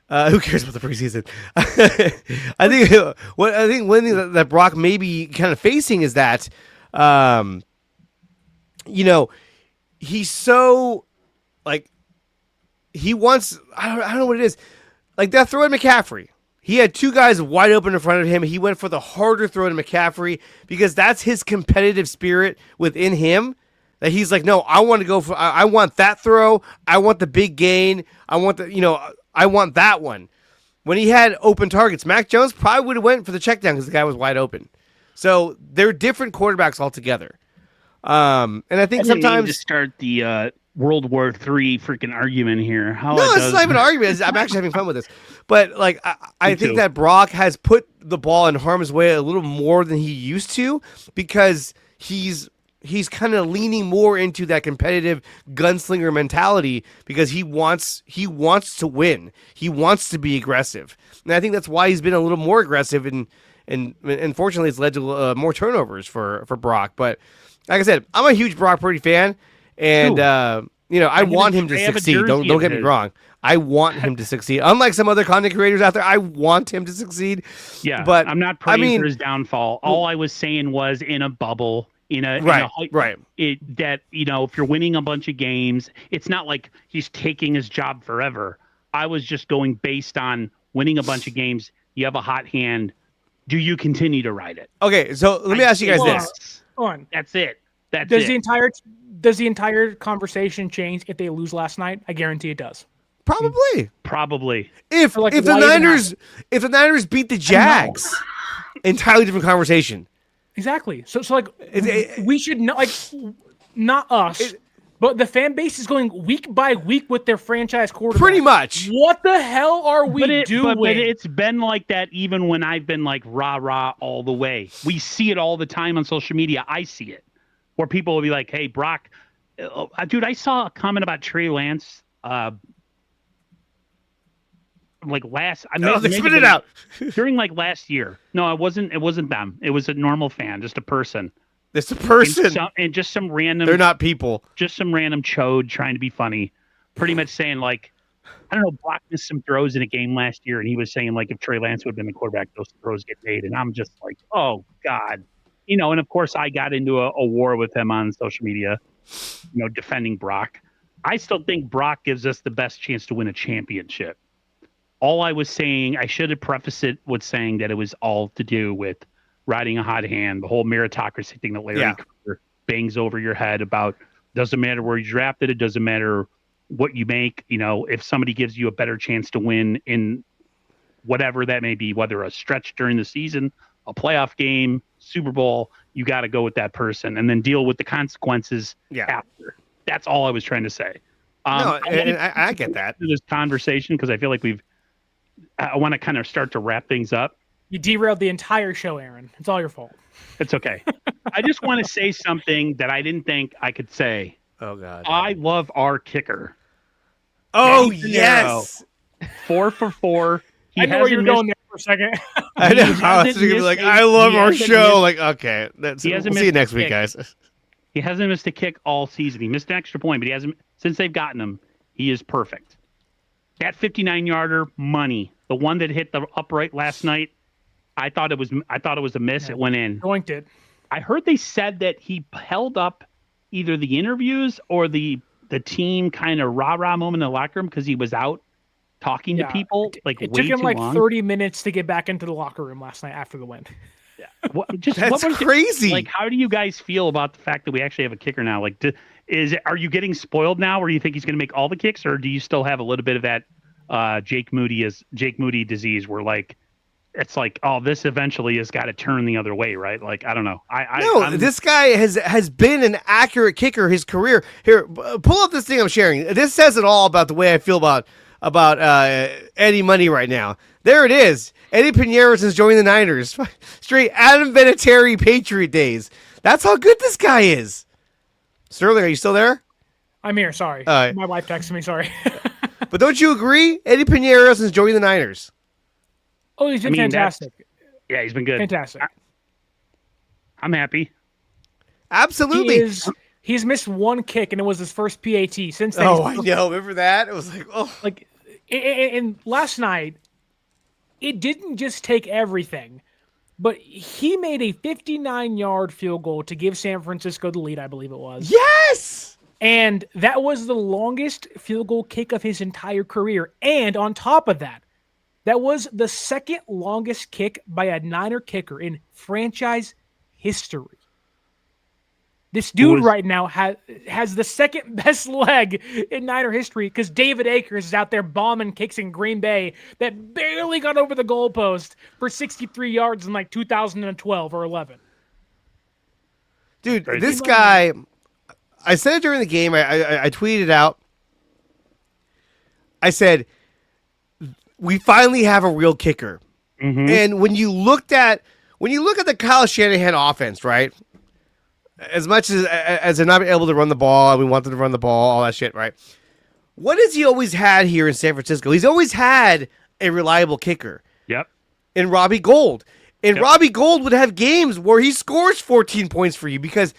who cares about the preseason? I think one thing that Brock may be kind of facing is that he's so he wants I don't know what it is. Like that throw at McCaffrey. He had 2 guys wide open in front of him. He went for the harder throw to McCaffrey because that's his competitive spirit within him. That he's like, no, I want to go for. I want that throw. I want the big gain. I want I want that one. When he had open targets, Mac Jones probably would have went for the check down because the guy was wide open. So they're different quarterbacks altogether. And I think sometimes to start the World War III freaking argument here. This is not even an argument. I'm actually having fun with this. But I think that Brock has put the ball in harm's way a little more than he used to because he's kind of leaning more into that competitive gunslinger mentality because he wants to win. He wants to be aggressive. And I think that's why he's been a little more aggressive and unfortunately it's led to more turnovers for Brock. But like I said, I'm a huge Brock Purdy fan. And, I want him to succeed. Don't get me wrong. I want him to succeed. Unlike some other content creators out there, I want him to succeed. Yeah, but I'm not praying for his downfall. All I was saying was in a bubble, if you're winning a bunch of games, it's not like he's taking his job forever. I was just going based on winning a bunch of games. You have a hot hand. Do you continue to ride it? Okay, so let me ask you guys this. That's it. Does the entire conversation change if they lose last night? I guarantee it does. Probably. If the Niners beat the Jags, entirely different conversation. Exactly. So we should not us, but the fan base is going week by week with their franchise quarterback. Pretty much. What the hell are we doing? But it's been like that even when I've been like rah all the way. We see it all the time on social media. I see it. Where people will be like, hey, Brock, dude, I saw a comment about Trey Lance spit it out. during last year. No, it wasn't them. It was a normal fan, just a person. It's a person. And just some random. They're not people. Just some random chode trying to be funny. Pretty much saying I don't know, Brock missed some throws in a game last year, and he was saying, like, if Trey Lance would have been the quarterback, those throws get made. And I'm just like, oh, God. And of course, I got into a war with him on social media, defending Brock. I still think Brock gives us the best chance to win a championship. All I was saying, I should have prefaced it with saying that it was all to do with riding a hot hand, the whole meritocracy thing that Larry Krueger bangs over your head about. Doesn't matter where you drafted, it doesn't matter what you make. If somebody gives you a better chance to win in whatever that may be, whether a stretch during the season, a playoff game, Super Bowl, you got to go with that person and then deal with the consequences after. That's all I was trying to say. I get that. This conversation, because I feel like I want to kind of start to wrap things up. You derailed the entire show, Aaron. It's all your fault. It's okay. I just want to say something that I didn't think I could say. Oh, God. I love our kicker. Oh, yes. 4 for 4. I know where you're going there for a second. I know. I was going to be like, I love our show. Okay. We'll see you next week, guys. He hasn't missed a kick all season. He missed an extra point, but he hasn't. Since they've gotten him, he is perfect. That 59-yarder, money. The one that hit the upright last night, I thought it was a miss. Yeah. It went in. Doinked it. I heard they said that he held up either the interviews or the team kind of rah-rah moment in the locker room because he was out talking to people. It took him like 30 minutes to get back into the locker room last night after the win. Yeah, that's crazy. How do you guys feel about the fact that we actually have a kicker now? Are you getting spoiled now, where you think he's going to make all the kicks, or do you still have a little bit of that Jake Moody disease, where it's like, oh, this eventually has got to turn the other way, right? I don't know. This guy has been an accurate kicker his career. Here, pull up this thing I'm sharing. This says it all about the way I feel about Eddie Money right now. There it is. Eddie Pinheiro since joining the Niners. Straight Adam Vinatieri Patriot days. That's how good this guy is. Sterling, are you still there? I'm here. Sorry. My wife texted me. Sorry. But don't you agree? Eddie Pinheiro since joining the Niners. Oh, he's been fantastic. Yeah, he's been good. Fantastic. I'm happy. Absolutely. He's missed one kick, and it was his first PAT since then. Oh, I know. Remember that? It was like, oh. And last night, it didn't just take everything, but he made a 59-yard field goal to give San Francisco the lead, I believe it was. Yes! And that was the longest field goal kick of his entire career. And on top of that, that was the second longest kick by a Niner kicker in franchise history. This dude right now has the second best leg in Niner history because David Akers is out there bombing kicks in Green Bay that barely got over the goalpost for 63 yards in 2012 or 11. Dude, this guy, I said it during the game. I tweeted out. I said, we finally have a real kicker. Mm-hmm. And when you look at the Kyle Shanahan offense, right? As much as they're not able to run the ball, and we want them to run the ball, all that shit, right? What has he always had here in San Francisco? He's always had a reliable kicker. Yep. In Robbie Gould. And Robbie Gould would have games where he scores 14 points for you because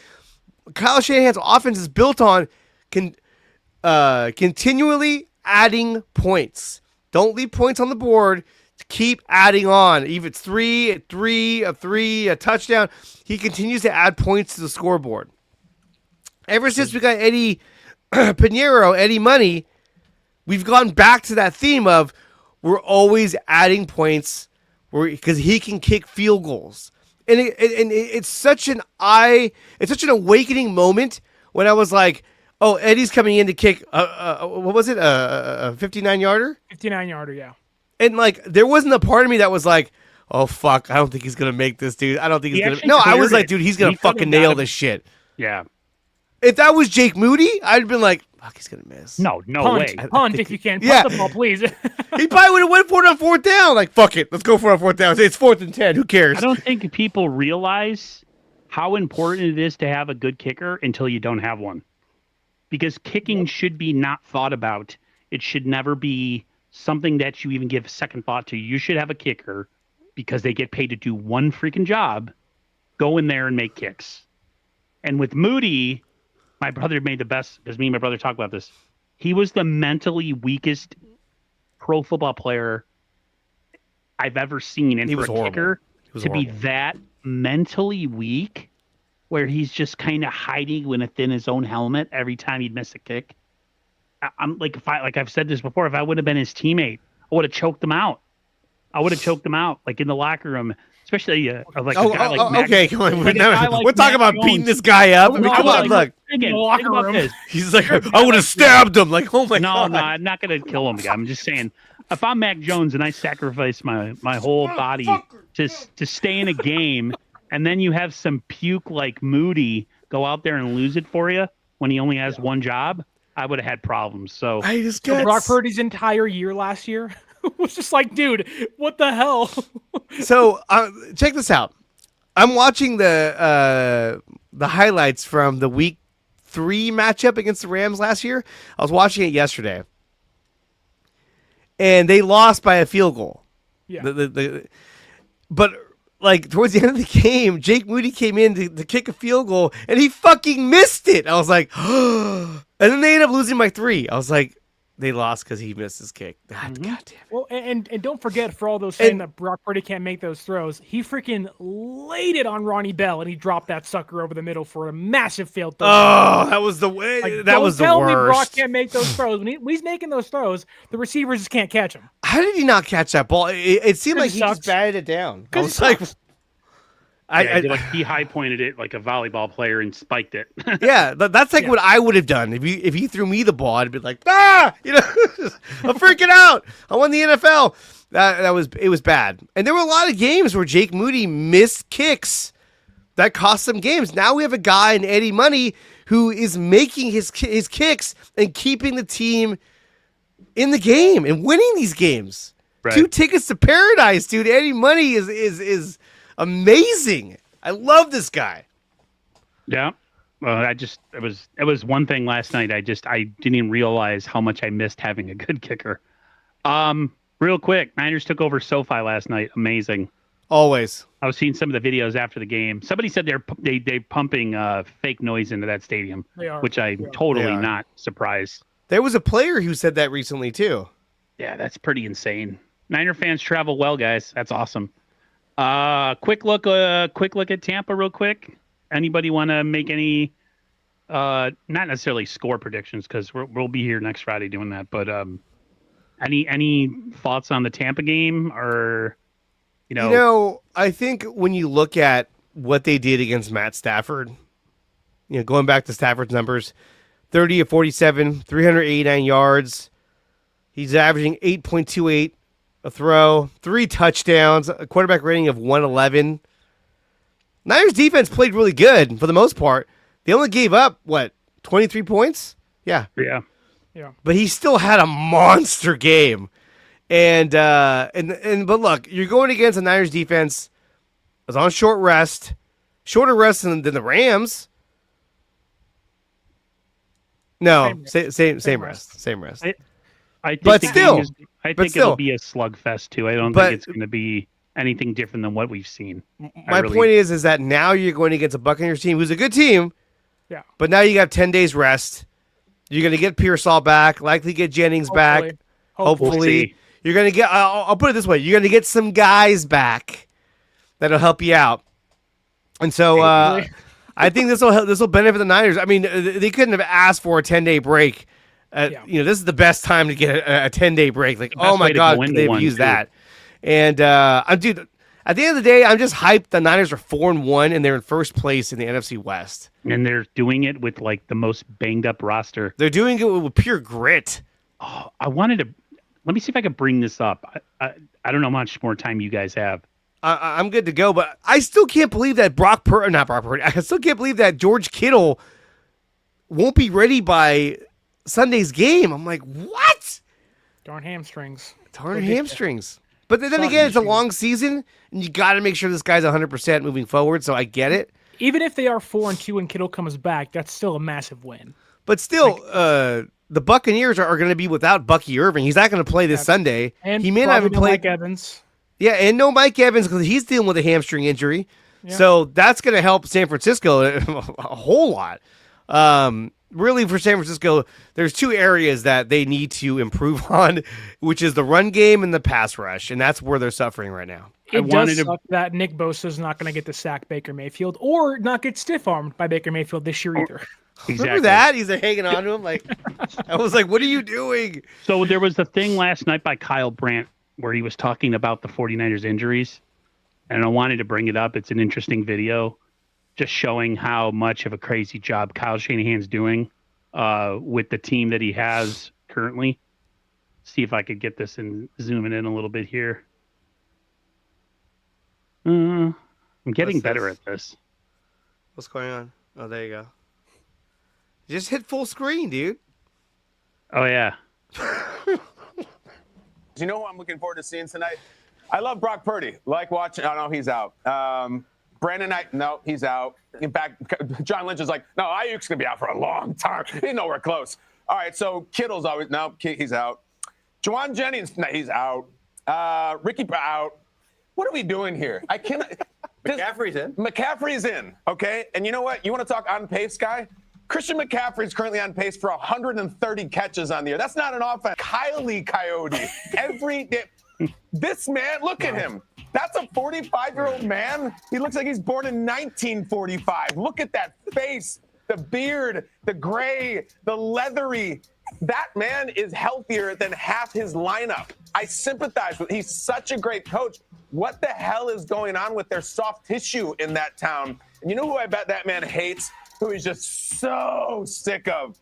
Kyle Shanahan's offense is built on continually adding points. Don't leave points on the board. Keep adding on. Even it's a touchdown. He continues to add points to the scoreboard. Ever since we got Eddie Pinheiro, Eddie Money, we've gone back to that theme of we're always adding points because he can kick field goals. And it's such an awakening moment when I was like, oh, Eddie's coming in to kick what was it? A 59-yarder? 59-yarder, yeah. And there wasn't a part of me that was like, oh fuck, I don't think he's gonna make this, dude. I don't think he's gonna. No, I was like, dude, he's gonna fucking nail this shit. Yeah. If that was Jake Moody, I'd been like, fuck, he's gonna miss. No way. Punt if you can. Punt the ball, please. He probably would have went for it on fourth down. Like, fuck it, let's go for it on fourth down. It's 4th and 10. Who cares? I don't think people realize how important it is to have a good kicker until you don't have one, because kicking should be not thought about. It should never be something that you even give a second thought to. You should have a kicker because they get paid to do one freaking job. Go in there and make kicks. And with Moody, my brother made the best, because me and my brother talk about this. He was the mentally weakest pro football player I've ever seen, and He for was a horrible. kicker was to be horrible. that mentally weak, where he's just kind of hiding within his own helmet every time he'd miss a kick. I'm like, like I've said this before, if I would have been his teammate, I would have choked him out. Like in the locker room, especially like a guy like Mac. Okay, come on. Like a guy like We're talking Mac about beating Jones. this guy up. I mean, No, come on, like, look. Again, In the locker think about room. this. He's like, I would have stabbed him. Like, oh my No, god. no, I'm not gonna kill him. I'm just saying, if I'm Mac Jones and I sacrifice my whole body to stay in a game, and then you have some puke like Moody go out there and lose it for you when he only has one job, I would have had problems. So I just So got Brock Purdy's entire year last year was just like, dude, what the hell? So check this out. I'm watching the highlights from the week 3 matchup against the Rams last year. I was watching it yesterday, and they lost by a field goal. Yeah. But like towards the end of the game, Jake Moody came in to kick a field goal, and he fucking missed it. I was like, and then they ended up losing by 3. I was like, they lost because he missed his kick. God damn it. Well, and don't forget, for all those saying that Brock Purdy can't make those throws, he freaking laid it on Ronnie Bell, and he dropped that sucker over the middle for a massive failed throw. Oh, that was the way. Like, that was the don't tell me Brock worst. can't make those throws. When he's making those throws, the receivers just can't catch him. How did he not catch that ball? It seemed like he just sucks. batted it down. I 'Cause was he like, sucks. he high pointed it like a volleyball player and spiked it. yeah, that's like what I would have done if he threw me the ball. I'd be like, I'm freaking out. I won the NFL. It was bad, and there were a lot of games where Jake Moody missed kicks that cost some games. Now we have a guy in Eddie Money who is making his kicks and keeping the team in the game and winning these games. Right. 2 tickets to paradise, dude. Eddie Money is amazing. I love this guy. Yeah. It was one thing last night. I didn't even realize how much I missed having a good kicker. Real quick, Niners took over SoFi last night. Amazing. Always. I was seeing some of the videos after the game. Somebody said they pumping fake noise into that stadium, They are. which I'm They totally are. not surprised. There was a player who said that recently too. Yeah, that's pretty insane. Niner fans travel well, guys. That's awesome. Quick look at Tampa, real quick. Anybody want to make any, not necessarily score predictions because we'll be here next Friday doing that. But any thoughts on the Tampa game or, I think when you look at what they did against Matt Stafford, going back to Stafford's numbers, 30 of 47, 389 yards. He's averaging 8.28 a throw, 3 touchdowns, a quarterback rating of 111. Niners defense played really good for the most part. They only gave up, 23 points? Yeah. Yeah. But he still had a monster game. And but look, you're going against a Niners defense that's on shorter rest than the Rams. No, same rest. Same rest. I think But the still- game I but think still. it'll be a slugfest too. I don't But- think it's going to be anything different than what we've seen. My point is that now you're going against a Buccaneers team who's a good team. Yeah. But now you got 10 days rest. You're going to get Pearsall back, likely get Jennings back. Hopefully. We'll see. You're going to get, I'll put it this way, you're going to get some guys back that'll help you out. And so I think this will benefit the Niners. I mean, they couldn't have asked for a 10-day break. This is the best time to get a 10-day break. Like, oh my God, they've used that. And dude, at the end of the day, I'm just hyped. The Niners are 4-1 and they're in first place in the NFC West. And they're doing it with like the most banged up roster. They're doing it with pure grit. Oh, let me see if I can bring this up. I don't know how much more time you guys have. I'm good to go, but I still can't believe that not Brock Purdy. I still can't believe that George Kittle won't be ready by Sunday's game. I'm like, what? Darn hamstrings. Darn hamstrings. But then again, it's a long season, and you got to make sure this guy's 100% moving forward, so I get it. Even if they are 4-2 and Kittle comes back, that's still a massive win. But still, the Buccaneers are going to be without Bucky Irving. He's not going to play this Sunday. And he may not even play. Mike Evans. Yeah, and no Mike Evans because he's dealing with a hamstring injury. Yeah. So that's going to help San Francisco a whole lot. really for San Francisco, there's two areas that they need to improve on, which is the run game and the pass rush, and that's where they're suffering right now. It does suck that Nick Bosa is not going to get to sack Baker Mayfield or not get stiff-armed by Baker Mayfield this year either. Exactly. Remember that? He's hanging on to him. Like, I was like, what are you doing? So there was the thing last night by Kyle Brandt where he was talking about the 49ers injuries, and I wanted to bring it up. It's an interesting video just showing how much of a crazy job Kyle Shanahan's doing with the team that he has currently. See if I could get this and zoom it in a little bit here. I'm getting better at this. What's going on? Oh, there you go. Just hit full screen, dude. Oh, yeah. You know who I'm looking forward to seeing tonight? I love Brock Purdy. Like watching. Oh, no, he's out. Brandon Knight, no, he's out. In fact, John Lynch is like, no, Ayuk's going to be out for a long time. He's nowhere close. All right, so Kittle's always, no, he's out. Juwan Jennings, no, he's out. Ricky out. What are we doing here? I cannot. McCaffrey's in. McCaffrey's in, okay? And you know what? You want to talk on pace, guy? Christian McCaffrey is currently on pace for 130 catches on the year. That's not an offense. Kylie Coyote. Every day. This man, look at him. That's a 45-year-old man. He looks like he's born in 1945. Look at that face, the beard, the gray, the leathery. That man is healthier than half his lineup. I sympathize with. He's such a great coach. What the hell is going on with their soft tissue in that town? And you know who I bet that man hates? Who he's just so sick of?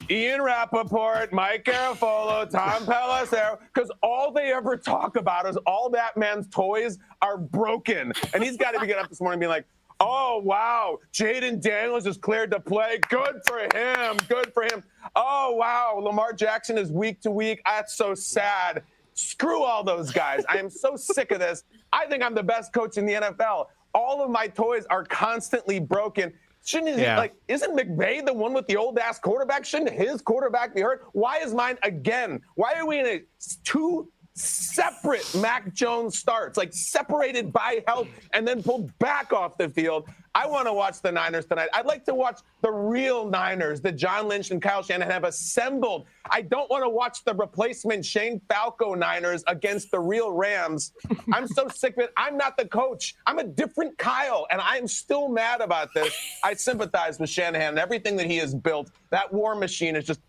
Ian Rappaport, Mike Garafolo, Tom Pelissero, because all they ever talk about is all that man's toys are broken. And he's got to be getting up this morning and being like, oh, wow, Jaden Daniels is cleared to play. Good for him. Good for him. Oh, wow, Lamar Jackson is week to week. That's so sad. Screw all those guys. I am so sick of this. I think I'm the best coach in the NFL. All of my toys are constantly broken. Isn't McVay the one with the old ass quarterback? Shouldn't his quarterback be hurt? Why is mine again? Why are we in two separate Mac Jones starts, like separated by health and then pulled back off the field? I want to watch the Niners tonight. I'd like to watch the real Niners that John Lynch and Kyle Shanahan have assembled. I don't want to watch the replacement Shane Falco Niners against the real Rams. I'm so sick of it. I'm not the coach. I'm a different Kyle, and I'm still mad about this. I sympathize with Shanahan and everything that he has built. That war machine is just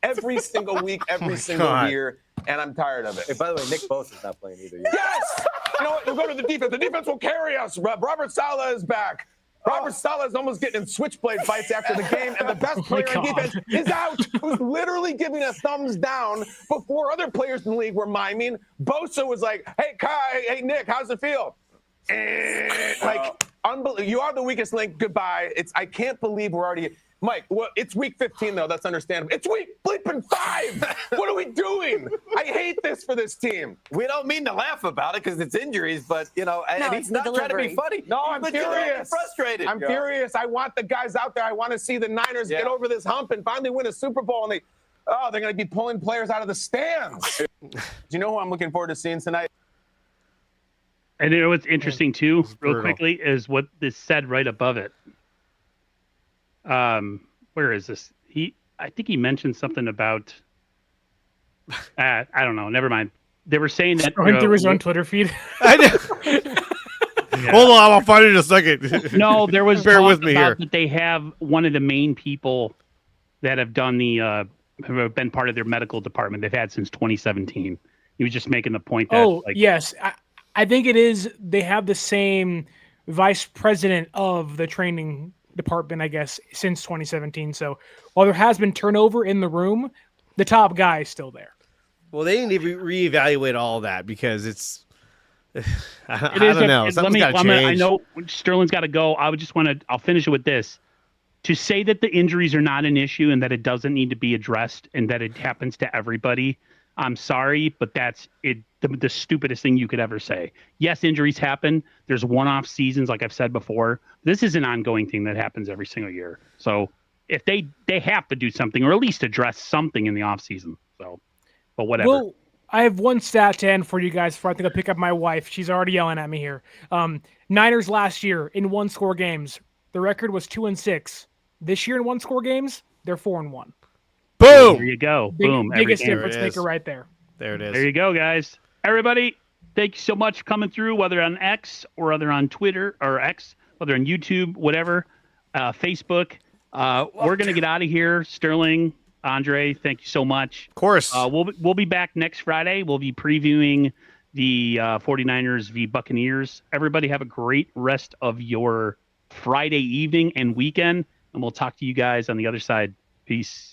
every single week, every single year, and I'm tired of it. Hey, by the way, Nick Bosa's not playing either. Yes! You know what? We'll go to the defense. The defense will carry us. Robert Saleh is back. Robert Saleh is almost getting in switchblade fights after the game, and the best player on defense is out, who's literally giving a thumbs down before other players in the league were miming. Bosa was like, hey, Kai, hey, Nick, how's it feel? Unbelievable. You are the weakest link. Goodbye. I can't believe we're already – Mike, well, it's week 15, though. That's understandable. It's week bleeping 5. What are we doing? I hate this for this team. We don't mean to laugh about it because it's injuries, but, and he's not trying to be funny. No, I'm furious. Frustrated. I'm furious. I want the guys out there. I want to see the Niners get over this hump and finally win a Super Bowl. And they're going to be pulling players out of the stands. Do you know who I'm looking forward to seeing tonight? And you know what's interesting, too, real quickly, is what is said right above it. Where is this? I think he mentioned something about I don't know, never mind. They were saying that going through his own Twitter feed. I know. Hold on, I'll find it in a second. No, there was bear with me here. That they have one of the main people that have done have been part of their medical department. They've had since 2017. He was just making the point that yes. I think it is they have the same vice president of the training department, I guess, since 2017. So while there has been turnover in the room, the top guy is still there. Well, they need to reevaluate all of that because it's I don't know. Something's got to change. I know Sterling's got to go. I'll finish it with this. To say that the injuries are not an issue and that it doesn't need to be addressed and that it happens to everybody, I'm sorry, but that's it. The stupidest thing you could ever say. Yes, injuries happen. There's one-off seasons, like I've said before. This is an ongoing thing that happens every single year. So if they have to do something or at least address something in the off season. So, but whatever. Well, I have one stat to end for you guys before I think I'll pick up my wife. She's already yelling at me here. Niners last year in one-score games, the record was 2-6. This year in 1-score games, they're 4-1. Boom. There you go. Boom. Biggest Every game. difference maker right there. There it is. There you go, guys. Everybody, thank you so much for coming through, whether on X or whether on Twitter or X, whether on YouTube, whatever, Facebook. We're going to get out of here. Sterling, Andre, thank you so much. Of course. We'll be back next Friday. We'll be previewing the 49ers v. Buccaneers. Everybody have a great rest of your Friday evening and weekend, and we'll talk to you guys on the other side. Peace.